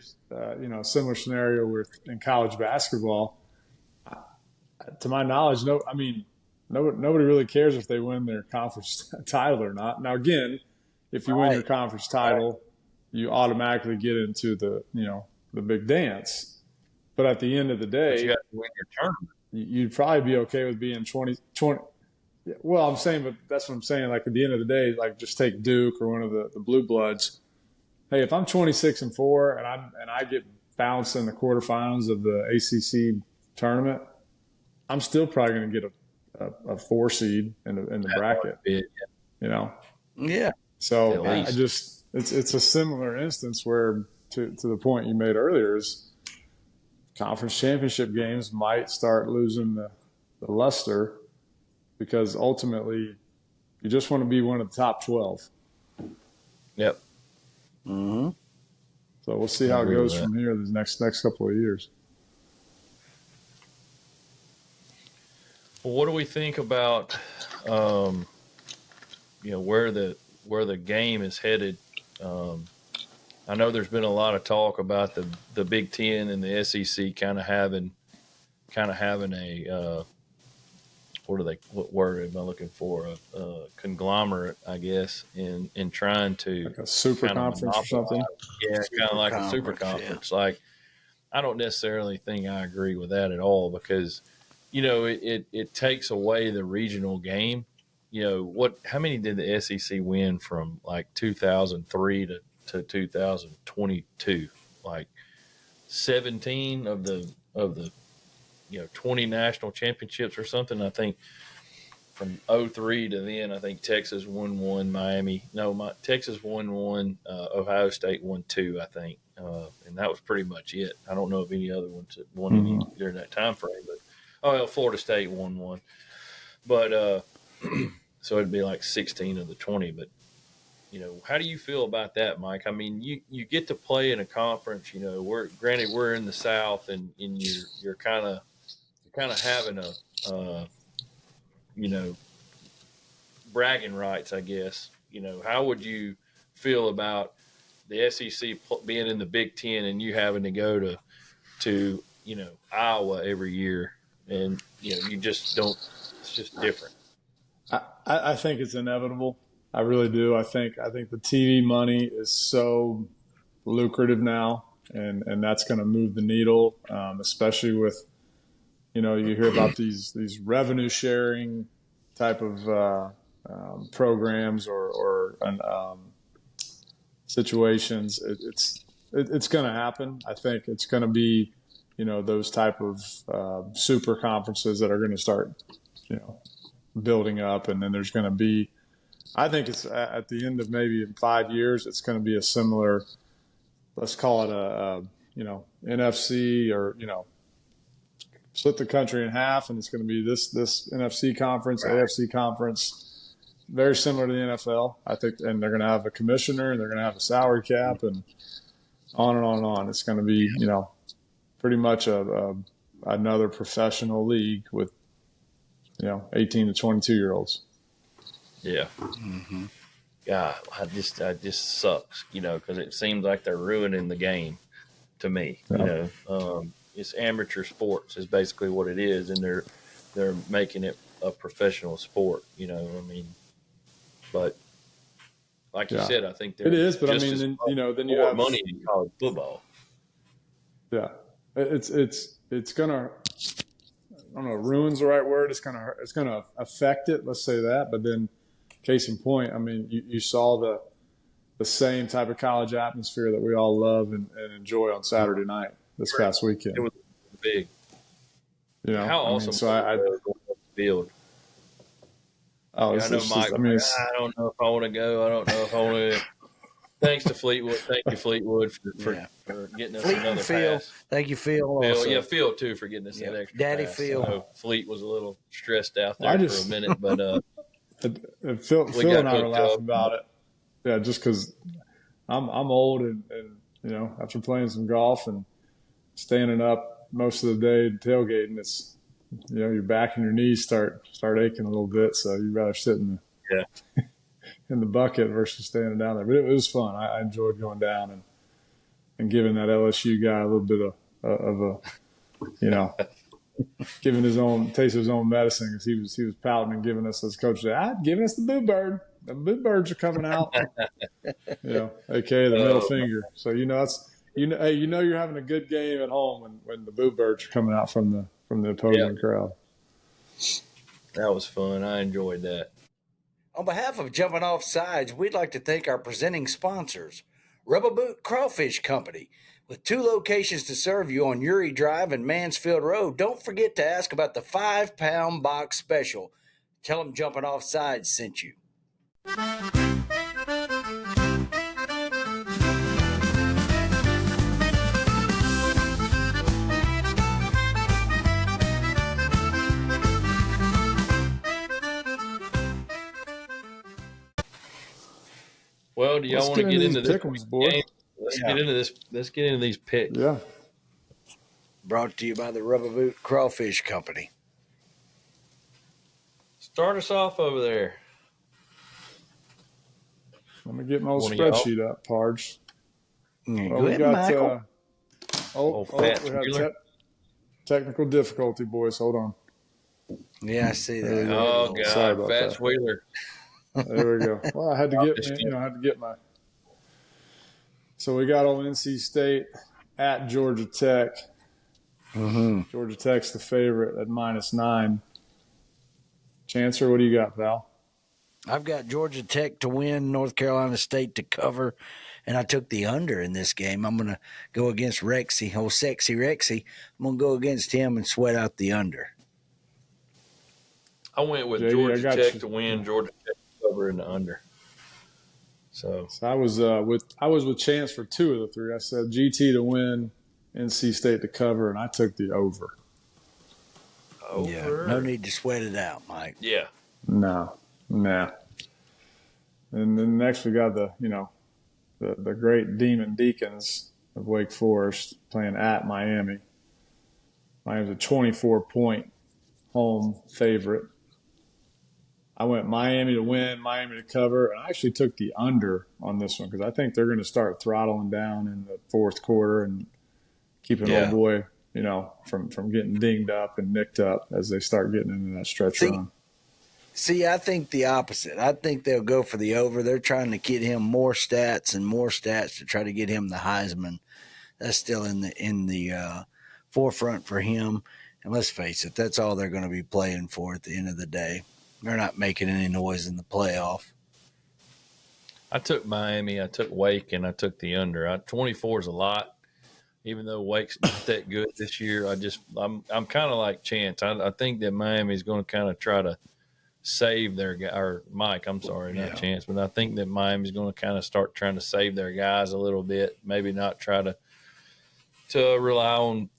similar scenario with in college basketball. To my knowledge, nobody really cares if they win their conference title or not. Now, again, if you win your conference title, you automatically get into the big dance. But at the end of the day, you have to win your tournament. You'd probably be okay with being 20. Well, I'm saying, but that's what I'm saying. Like at the end of the day, like just take Duke or one of the blue bloods. Hey, if I'm 26-4 and I get bounced in the quarterfinals of the ACC tournament, I'm still probably going to get a 4 seed in the bracket. Yeah. So it's a similar instance where to the point you made earlier is conference championship games might start losing the luster, because ultimately you just want to be one of the top 12. Yep. So we'll see how it goes from here the next couple of years. Well, what do we think about where the game is headed? I know there's been a lot of talk about the Big Ten and the SEC kind of having a what word am I looking for? A conglomerate, I guess, in trying to like a super conference or something. Yeah, kind of like a super conference. Yeah. Like, I don't necessarily think I agree with that at all, because it takes away the regional game. How many did the SEC win from like 2003 to 2022? Like 17 of the 20 national championships or something. I think from 03 to then, I think Texas won one, Texas won one, Ohio State won two, I think. And that was pretty much it. I don't know of any other ones that won any during that time frame, but Florida State won one. But so it'd be like 16 of the 20. But how do you feel about that, Mike? I mean, you get to play in a conference. We're in the South, and you're kind of having a bragging rights, I guess. How would you feel about the SEC being in the Big Ten and you having to go to Iowa every year, and you just don't? It's just different. I think it's inevitable. I really do. I think the TV money is so lucrative now, and that's going to move the needle, especially with you hear about these revenue sharing type of programs or situations. It's going to happen. I think it's going to be those type of super conferences that are going to start building up, and then there's going to be. I think it's at the end of maybe in 5 years, it's going to be a similar, let's call it a NFC or, split the country in half, and it's going to be this NFC conference, right. AFC conference, very similar to the NFL, I think, and they're going to have a commissioner, and they're going to have a salary cap, and on and on and on. It's going to be, pretty much another professional league with, 18 to 22-year-olds. Yeah. Mm-hmm. Yeah, that just sucks, because it seems like they're ruining the game to me. Yeah. It's amateur sports is basically what it is, and they're making it a professional sport. But like you said, I think it is. But I mean, then you have money in college football. Yeah, it's gonna. I don't know, ruin's the right word. It's gonna affect it. Let's say that. But then, case in point, I mean, you saw the same type of college atmosphere that we all love and enjoy on Saturday night this past weekend. It was big. How awesome! So I field. Oh, I know Mike. I don't know if I want to go. I don't know if I want to. Thanks to Fleetwood. Thank you, Fleetwood, for getting us another pass. Thank you, Phil. Phil too, for getting us that extra Daddy pass. Phil. I know Fleet was a little stressed out there for a minute, but Phil and I were laughing about it. Yeah, just because I'm old and after playing some golf and standing up most of the day tailgating, it's your back and your knees start aching a little bit, so you'd rather sit in the bucket versus standing down there. But it was fun. I enjoyed going down and giving that LSU guy a little bit of a giving his own taste of his own medicine, because he was pouting and giving us, as coach said, giving us the boo bird. The boo birds are coming out. AKA the middle finger. So that's you're having a good game at home when the boo birds are coming out from the opposing crowd. That was fun. I enjoyed that. On behalf of Jumping Off Sides, we'd like to thank our presenting sponsors, Rubber Boot Crawfish Company. With 2 locations to serve you on Uri Drive and Mansfield Road, don't forget to ask about the 5-pound box special. Tell them Jumping Off Sides sent you. Well, do y'all want to get into this pickles, boy? Let's get into this. Let's get into these picks. Yeah. Brought to you by the Rubber Boot Crawfish Company. Start us off over there. Let me get my old spreadsheet up, Parge. Go ahead, Michael. We have technical difficulty, boys. Hold on. Yeah, I see that. Oh, God. Fats Wheeler. There we go. Well, I had to get my. So we got on NC State at Georgia Tech. Mm-hmm. Georgia Tech's the favorite at -9. Chancellor, what do you got, pal? I've got Georgia Tech to win, North Carolina State to cover, and I took the under in this game. I'm going to go against Rexy, sexy Rexy. I'm going to go against him and sweat out the under. I went with JD, Georgia got Tech you. to win, Georgia Tech to cover in the under. So I was with Chance for 2 of the 3. I said GT to win, NC State to cover, and I took the over. Yeah, no need to sweat it out, Mike. Yeah. No, nah. And then next we got the great Demon Deacons of Wake Forest playing at Miami. Miami's a 24-point home favorite. I went Miami to win, Miami to cover, and I actually took the under on this one because I think they're going to start throttling down in the fourth quarter and keeping old boy, from getting dinged up and nicked up as they start getting into that stretch run. See, I think the opposite. I think they'll go for the over. They're trying to get him more stats to try to get him the Heisman. That's still in the forefront for him. And let's face it, that's all they're going to be playing for at the end of the day. They're not making any noise in the playoff. I took Miami, I took Wake, and I took the under. 24 is a lot. Even though Wake's not that good this year, I'm kind of like Chance. I think that Miami's going to kind of try to save their guy, or Mike, I'm sorry, not Chance, but I think that Miami's going to kind of start trying to save their guys a little bit. Maybe not try to rely on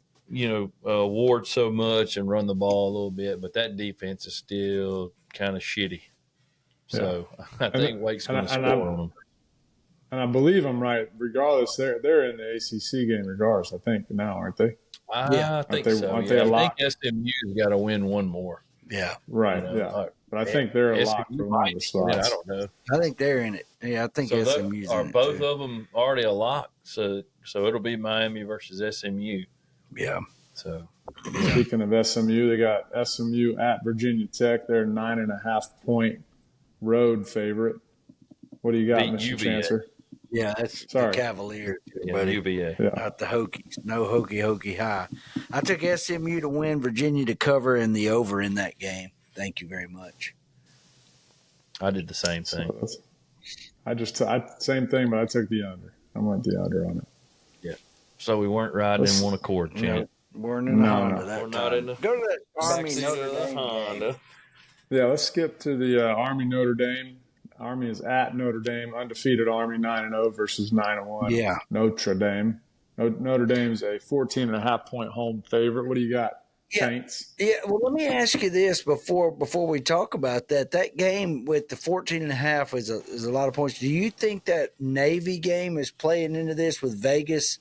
Ward so much and run the ball a little bit, but that defense is still kind of shitty. So I think Wake's going to score on them. And I believe I'm right. Regardless, they're in the ACC game regardless. I think now, aren't they? I think so. Aren't they a lock? I think SMU's got to win one more. Yeah, right. But I think they're a lock for one of the slots. I don't know. I think they're in it. Yeah, I think SMU's in it. Are both of them already a lock? So it'll be Miami versus SMU. Yeah. So speaking of SMU, they got SMU at Virginia Tech. They're 9.5-point road favorite. What do you got, Mr. Chancellor? Yeah, that's the Cavaliers, buddy. UVA. Not the Hokies. No hokey high. I took SMU to win, Virginia to cover, and the over in that game. Thank you very much. I did the same thing. Same thing, but I took the under. I went the under on it. Yeah. So we weren't riding in one accord, Champ. We're in the Honda that We're time. not in the Go to that Army backseat Notre of the Dame Honda. game. Yeah, let's skip to the Army Notre Dame. Army is at Notre Dame, undefeated Army 9-0 versus 9-1. Yeah. Notre Dame. Notre Dame's a 14.5-point home favorite. What do you got, Saints? Yeah, well, let me ask you this before we talk about that. That game with the 14.5 is a lot of points. Do you think that Navy game is playing into this with Vegas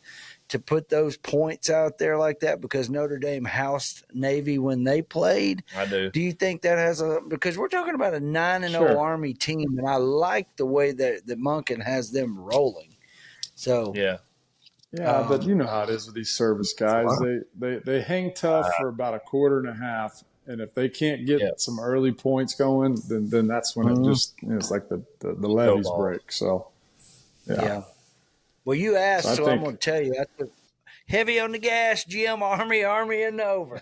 to put those points out there like that because Notre Dame housed Navy when they played? I do. Do you think that because we're talking about a 9-0 Army team, and I like the way that Monken has them rolling. So yeah, but you know how it is with these service guys. They hang tough for about a quarter and a half, and if they can't get some early points going, then that's when it just it's like the levees break. So yeah. Well, you asked, so I'm going to tell you. I took heavy on the gas, Jim. Army, and over.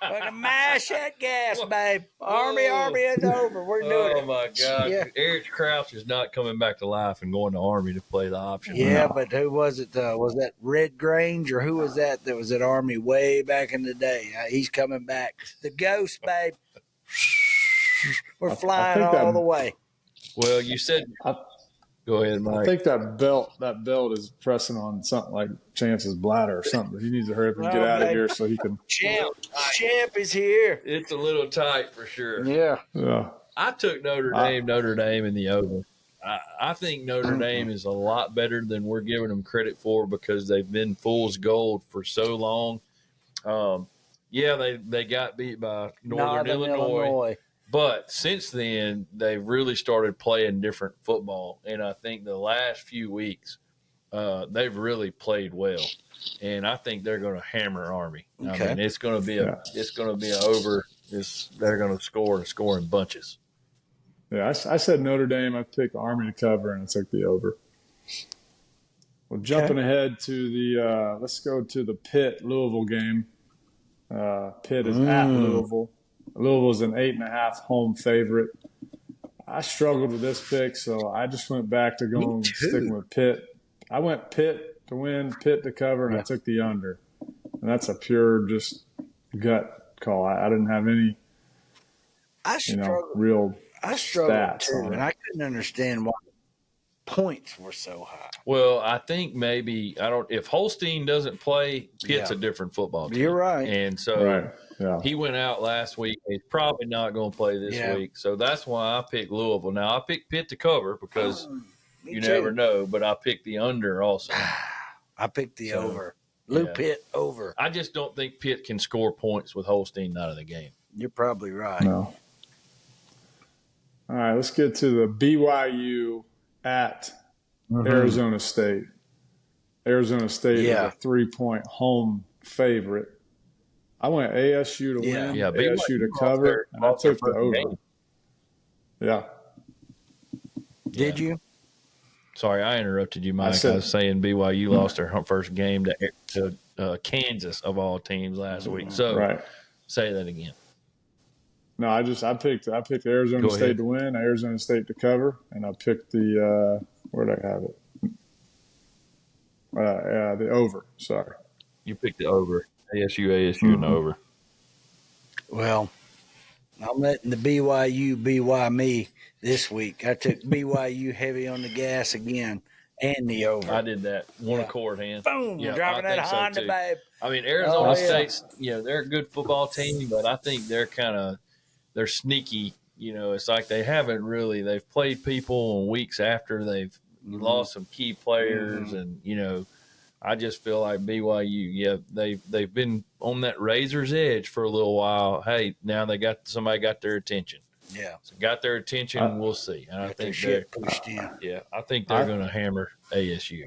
We're going to mash that gas, babe. Army, and over. We're doing it. Oh, my God. Yeah. Eric Krause is not coming back to life and going to Army to play the option. Yeah, but who was it? Was that Red Grange, or who was that was at Army way back in the day? He's coming back. The ghost, babe. We're flying all the way. Well, you said go ahead, Mike. I think that belt is pressing on something like Chance's bladder or something. He needs to hurry up and get out of here so he can. Champ is here. It's a little tight for sure. Yeah. I took Notre Dame in the over. I think Notre Dame is a lot better than we're giving them credit for because they've been fool's gold for so long. They got beat by Northern Illinois. But since then, they've really started playing different football. And I think the last few weeks, they've really played well. And I think they're going to hammer Army. Okay. I mean, it's going to be a over. They're going to score in bunches. Yeah, I said Notre Dame. I picked Army to cover, and I took the over. Well, jumping ahead to the let's go to the Pitt-Louisville game. Pitt is at Louisville. Louisville's an 8.5 home favorite. I struggled with this pick, so I just went back to sticking with Pitt. I went Pitt to win, Pitt to cover, and I took the under. And that's a pure just gut call. I didn't have any I you know, struggled. real I struggled stats too, on and it. I couldn't understand why points were so high. Well, I think maybe if Holstein doesn't play, Pitt's Yeah. a different football team. You're right. And so Right. Yeah. he went out last week. He's probably not going to play this Yeah. week. So that's why I picked Louisville. Now I picked Pitt to cover because Me you too. never know, but I picked the under also. I picked the So, over. Lou yeah. Pitt over. I just don't think Pitt can score points with Holstein out of the game. You're probably right. No. All right, let's get to the BYU at Arizona State. Arizona State is a 3-point home favorite. I went ASU to win, Yeah, ASU to cover, and I took the over. Yeah. Did you? Sorry, I interrupted you, Mike. I was saying BYU lost their first game to Kansas of all teams last week. So say that again. No, I picked Arizona State to win, Arizona State to cover, and I picked the where'd I have it? The over. Sorry, you picked the over. ASU, and the over. Well, I'm letting the BY me this week. I took BYU heavy on the gas again and the over. I did that. One accord hand. Boom! Driving that Honda, babe. I mean, Arizona State's, they're a good football team, but I think they're sneaky. It's like they've played people in weeks after they've lost some key players, and I just feel like BYU, they've been on that razor's edge for a little while. Hey, now somebody got their attention. Yeah, so got their attention. We'll see, and I think they're pushed in. Yeah, I think they're going to hammer ASU.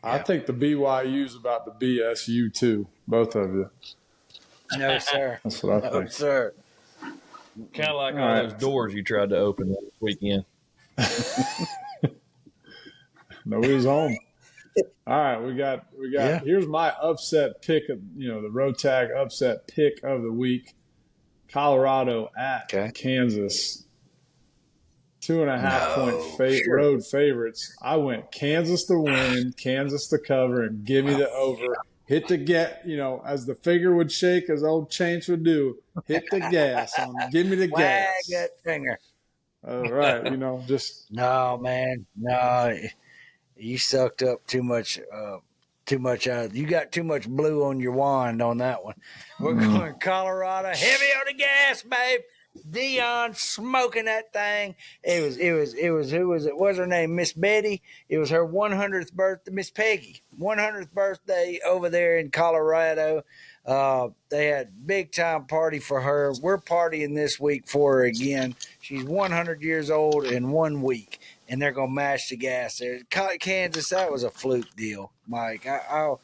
I think the BYU's about to BSU too. Both of you. No, sir. That's what I think. No, sir. Kind of like all those doors you tried to open this weekend. Nobody's home. All right, we got. Here's my upset pick of the Road Tag upset pick of the week. Colorado at Kansas. 2.5 point road favorites. I went Kansas to win, Kansas to cover, and give me the over. Hit the as the figure would shake, as old Chaints would do. Hit the gas on. Give me the gas. Wag that finger. All right, just no, man, no. You sucked up too much out. You got too much blue on your wand on that one. We're going Colorado, heavy on the gas, babe. Dion smoking that thing. It was who was it? What's her name? Miss Betty. It was her 100th birthday. Miss Peggy, 100th birthday over there in Colorado. They had big time party for her. We're partying this week for her again. She's 100 years old in 1 week, and they're gonna mash the gas there. Kansas, that was a fluke deal, Mike. I'll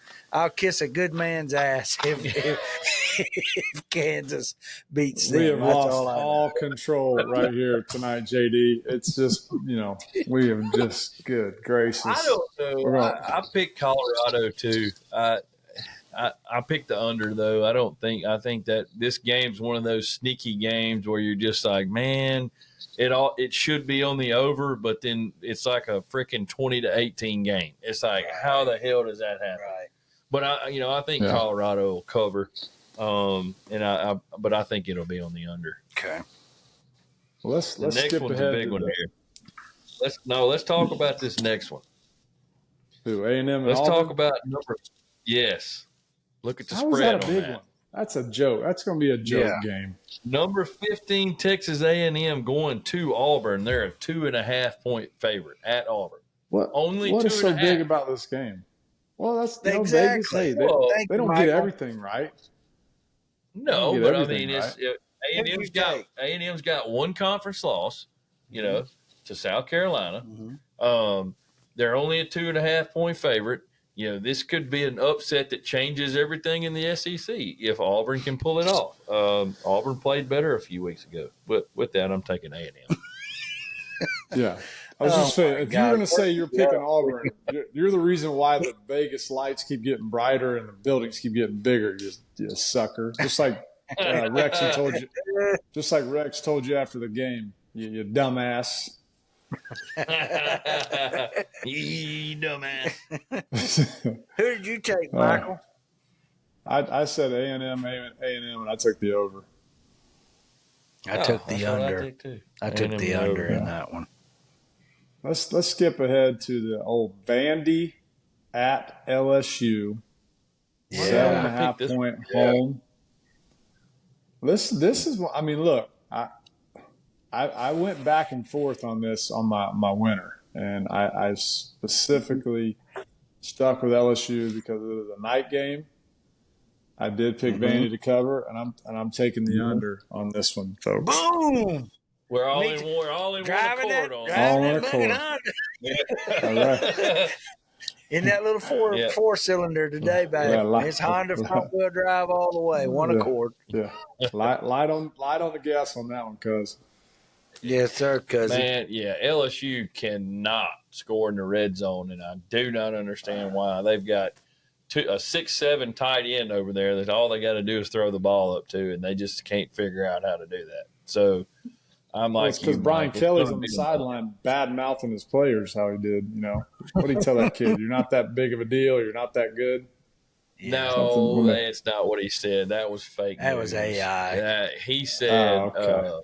kiss a good man's ass if Kansas beats them. We have That's lost all control right here tonight, JD. It's just we have just good gracious. I don't know. I picked Colorado too. I picked the under though. I think that this game's one of those sneaky games where you're just like, man, it should be on the over, but then it's like a freaking 20-18 game. It's like, how the hell does that happen? Right. But I think Colorado will cover. But I think it'll be on the under. Okay. Well, let's the next skip one's ahead a big one here. Let's talk about this next one. Who, A&M? Let's talk about number. Yes. Look at the How spread is that a big one? That's a joke. That's going to be a joke game. Number 15, Texas A&M going to Auburn. They're a 2.5 point favorite at Auburn. What? Only what 2.5. is so big about this game? Well, that's exactly. Vegas. They don't get everything right. No, but I mean, A&M's got one conference loss, to South Carolina. They're only a 2.5 point favorite. This could be an upset that changes everything in the SEC if Auburn can pull it off. Auburn played better a few weeks ago. But with that, I'm taking A&M. Yeah. I was just saying, if you're going to say you're picking Auburn, you're the reason why the Vegas lights keep getting brighter and the buildings keep getting bigger. You sucker. Just like Rex told you. Just like Rex told you after the game, you dumbass. You dumbass. Who did you take, Michael? I said A&M, and I took the over. I took the under. I took the under in that one. Let's skip ahead to the old Vandy at LSU. Yeah. 7.5 point home. This is, I mean, look, I went back and forth on this on my winner, and I specifically stuck with LSU because it was a night game. I did pick Vandy to cover, and I'm taking the under on this one, folks. Boom! We're all in one accord on driving that Honda. All right. In that little four cylinder today, baby. It's Honda front wheel drive all the way, one accord. Yeah, light on the gas on that one, cuz. Yes, sir, cousin. Man, yeah, LSU cannot score in the red zone, and I do not understand why. They've got a 6'7" tight end over there that all they got to do is throw the ball up to, and they just can't figure out how to do that. So I'm like, it's because Brian Kelly's on the sideline bad mouthing his players how he did. You know, what did he tell that kid? You're not that big of a deal. You're not that good. No, that's not what he said. That was fake. That was AI. He said, okay.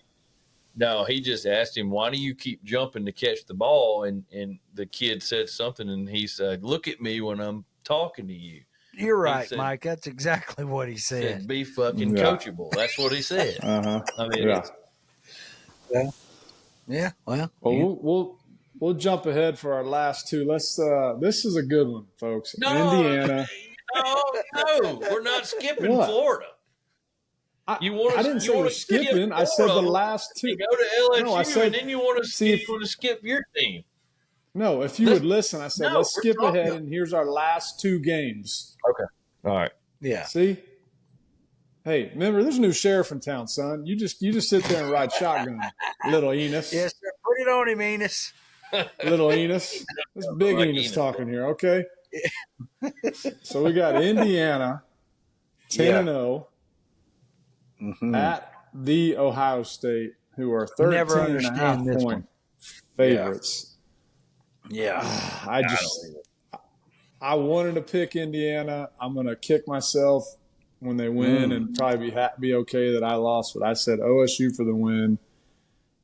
no, he just asked him, why do you keep jumping to catch the ball? And the kid said something, and he said, look at me when I'm talking to you. You're right, said, Mike. That's exactly what he said. Be fucking coachable. That's what he said. Uh-huh. I mean, We'll jump ahead for our last two. Let's. This is a good one, folks. No, Indiana. No, we're not skipping Florida. I didn't say we're skipping. I said the last two. You go to LSU, no, I said, and then you want to skip your team. No, if you would listen, I said let's skip ahead, and here's our last two games. Okay. All right. Yeah. See. Hey, remember, there's a new sheriff in town, son. You just sit there and ride shotgun, little Enos. Yes, sir. Put it on him, Enos. Little Enos. This big Enos talking here, okay? So we got Indiana, 10-0, at the Ohio State, who are 13.5 point favorites. Yeah. I wanted to pick Indiana. I'm going to kick myself when they win and probably be okay that I lost, but I said OSU for the win,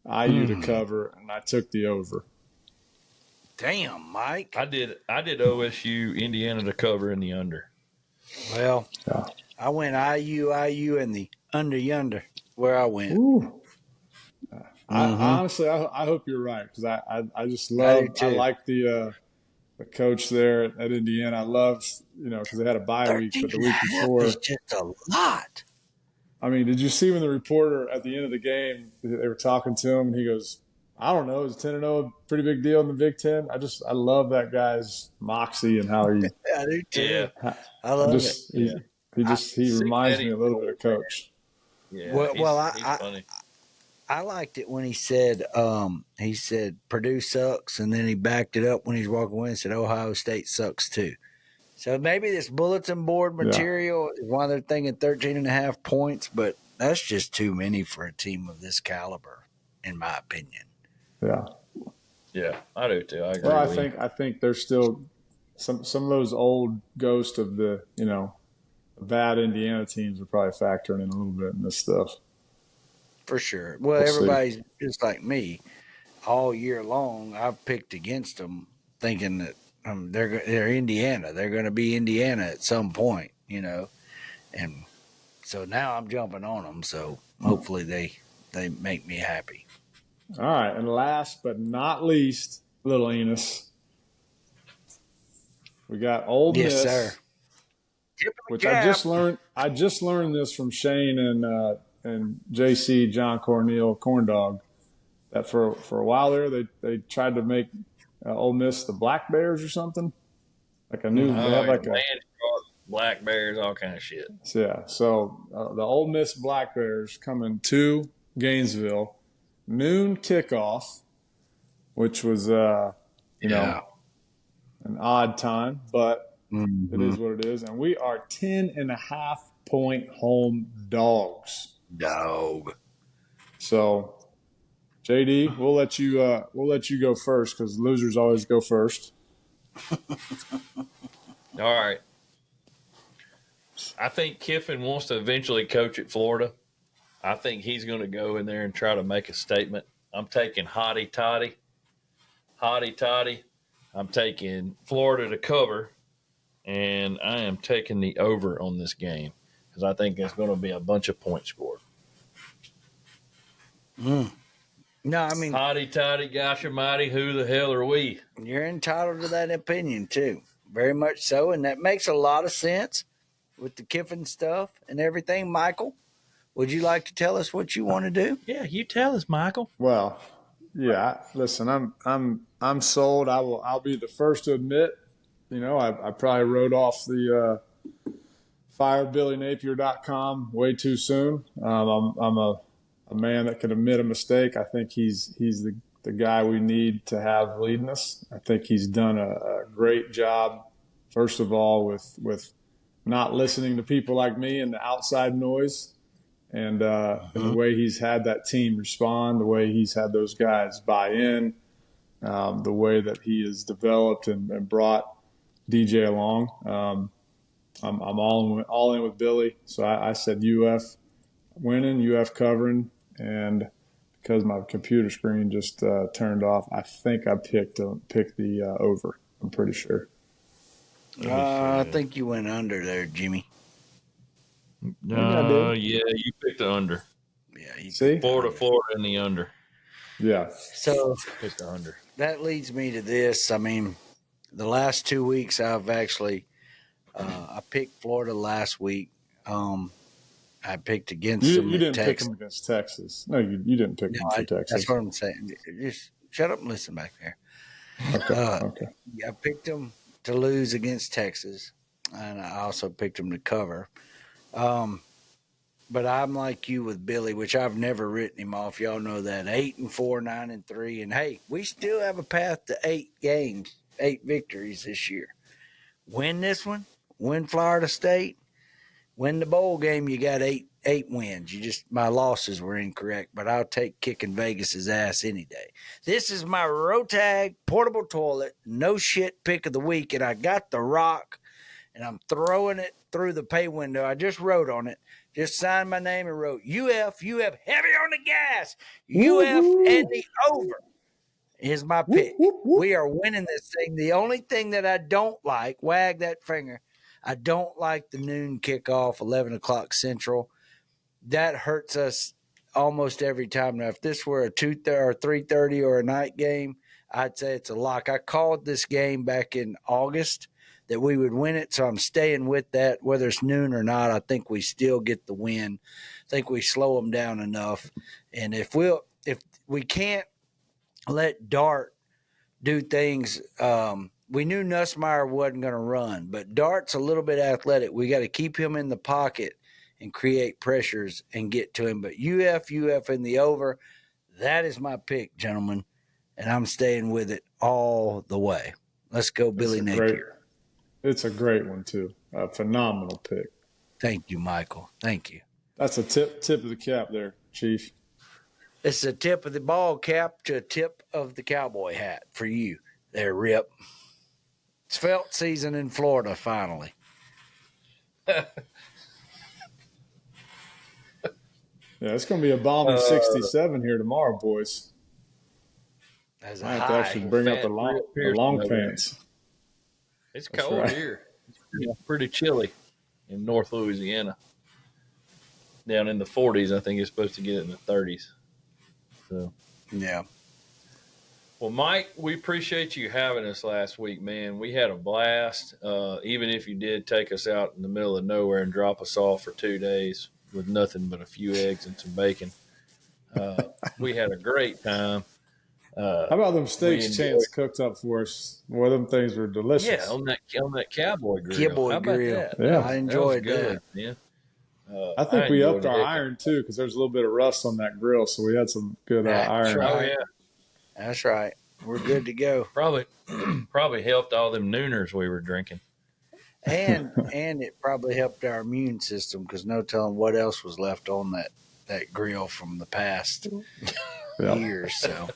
IU to cover, and I took the over. Damn, Mike. I did OSU, Indiana to cover in the under. Well, I went IU, and the under yonder where I went. Ooh. Honestly, I hope you're right because I just love – I like the coach there at Indiana. I love, because they had a bye week, but the week before – is just a lot. I mean, did you see when the reporter at the end of the game, they were talking to him, and he goes, I don't know, is 10-0 a pretty big deal in the Big Ten? I love that guy's moxie and how he – I do too. Yeah. I love it. He reminds me a little bit of Coach. Yeah, he's funny. I liked it when he said Purdue sucks, and then he backed it up when he's walking away and said Ohio State sucks too. So maybe this bulletin board material is why they're thinking 13.5 points, but that's just too many for a team of this caliber, in my opinion. Yeah, I do too. I agree. Well, I think there's still some of those old ghosts of the bad Indiana teams are probably factoring in a little bit in this stuff. For sure. Well, everybody's just like me. All year long, I've picked against them, thinking that they're Indiana. They're going to be Indiana at some point, And so now I'm jumping on them. So hopefully they make me happy. All right, and last but not least, little Enos, we got Ole Miss. Yes, sir. Which I just learned this from Shane and JC John Corndog, that for a while there they tried to make Ole Miss the Black Bears or something, like a new. They have like a Black Bears, all kind of shit. Yeah, so the Ole Miss Black Bears coming to Gainesville, noon kickoff, which was an odd time, but. It is what it is, and we are 10.5 point home dogs. So, JD, we'll let you go first because losers always go first. All right. I think Kiffin wants to eventually coach at Florida. I think he's going to go in there and try to make a statement. I'm taking Hottie Toddy. I'm taking Florida to cover, and I am taking the over on this game because I think there's going to be a bunch of points scored. No, I mean, Hottie Toddy, gosh almighty, who the hell are we? you're entitled to that opinion too, very much so, and that makes a lot of sense with the Kiffin stuff and everything. Michael, would you like to tell us what you want to do? Yeah, you tell us, Michael. Well, yeah. Listen, I'm sold. I'll be the first to admit. I probably wrote off the firebillynapier.com way too soon. I'm a man that can admit a mistake. I think he's the guy we need to have leading us. I think he's done a great job. First of all, with not listening to people like me and the outside noise. And the way he's had that team respond, the way he's had those guys buy in, the way that he has developed and brought DJ along. I'm all in with Billy. So I said UF winning, UF covering, and because my computer screen just turned off, I think I picked the over. I'm pretty sure. I think you went under there, Jimmy. Yeah, you picked the under. Yeah, See? Florida in the under. Yeah. So Picked the under. that leads me to this. I mean, the last 2 weeks I've actually I picked Florida last week. I picked against them. You didn't pick Texas. them against Texas. No, you didn't pick them for Texas. That's what I'm saying. Just shut up and listen back there. Okay. I picked them to lose against Texas, and I also picked them to cover. But I'm like you with Billy, which I've never written him off. Y'all know that 8-4, 9-3, and hey, we still have a path to 8 games, 8 victories this year. Win this one, win Florida State, win the bowl game. You got 8 wins. My losses were incorrect, but I'll take kicking Vegas's ass any day. This is my Rotag portable toilet, no shit pick of the week, and I got the rock, and I'm throwing it through the pay window. I just wrote on it. Just signed my name and wrote UF heavy on the gas. UF and the over is my pick. We are winning this thing. The only thing that I don't like, wag that finger, I don't like the noon kickoff, 11 o'clock Central. That hurts us almost every time. Now, if this were a 2:30 or 3:30 or a night game, I'd say it's a lock. I called this game back in August that we would win it, so I'm staying with that. Whether it's noon or not, I think we still get the win. I think we slow them down enough. And if we can't let Dart do things, we knew Nussmeier wasn't going to run, but Dart's a little bit athletic. We got to keep him in the pocket and create pressures and get to him. But UF in the over, that is my pick, gentlemen, and I'm staying with it all the way. Let's go, Billy Napier. It's a great one, too. A phenomenal pick. Thank you, Michael. Thank you. That's a tip of the cap there, Chief. It's a tip of the ball cap to a tip of the cowboy hat for you there, Rip. It's felt season in Florida, finally. Yeah, it's going to be a balmy 67 here tomorrow, boys. I have to actually bring up the long pants. It's cold right. here. It's pretty chilly in North Louisiana. Down in the 40s, I think it's supposed to get in the 30s. So, yeah. Well, Mike, we appreciate you having us last week, man. We had a blast. Even if you did take us out in the middle of nowhere and drop us off for 2 days with nothing but a few eggs and some bacon, we had a great time. How about them steaks Chance cooked up for us? Well, them things were delicious. Yeah, on that cowboy grill. Cowboy How about grill. that? Yeah. I enjoyed good, that. man. I think we upped our iron, too, because there's a little bit of rust on that grill, so we had some good iron. Oh, yeah. That's right. We're good to go. Probably helped all them nooners we were drinking. And it probably helped our immune system because no telling what else was left on that grill from the past years. So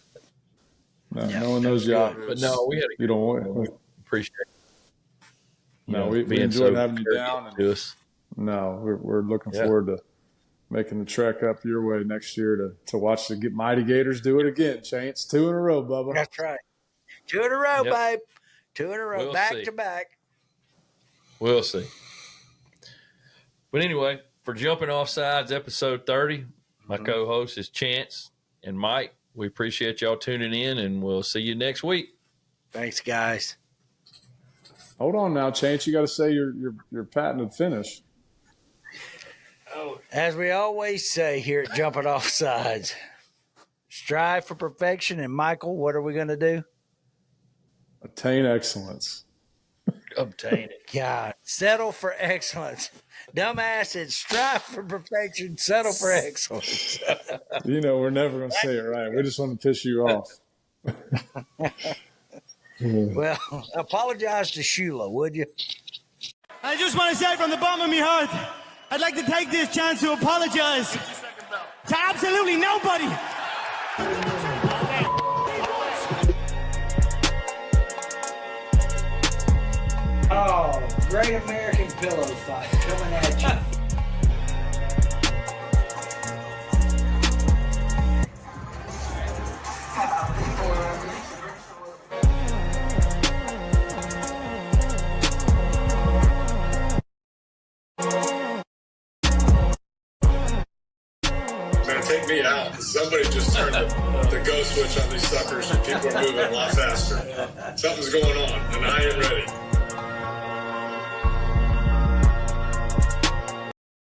no one knows y'all. But no, we had you don't want appreciate it. No, we enjoyed having you down. To us. No, we're looking forward to making the trek up your way next year to watch the Mighty Gators do it again, Chance. 2 in a row, Bubba. That's right. 2 in a row, Yep. babe. 2 in a row, We'll back see. to back. We'll see. But anyway, for Jumping Off Sides, episode 30, my co-host is Chance and Mike. We appreciate y'all tuning in, and we'll see you next week. Thanks, guys. Hold on now, Chance. You got to say your patented finish. As we always say here at Jumping Off Sides, strive for perfection. And Michael, what are we going to do? Attain excellence. Obtain it. God, settle for excellence. Dumbass said, strive for perfection, settle for excellence. You know, we're never going to say it right. We just want to piss you off. Well, apologize to Shula, would you? I just want to say from the bottom of my heart, I'd like to take this chance to apologize to absolutely nobody. Oh, Great American Pillow Fight coming at you. Man, take me out. Somebody just turned the go switch on these suckers and people are moving a lot faster. Something's going on, and I ain't ready.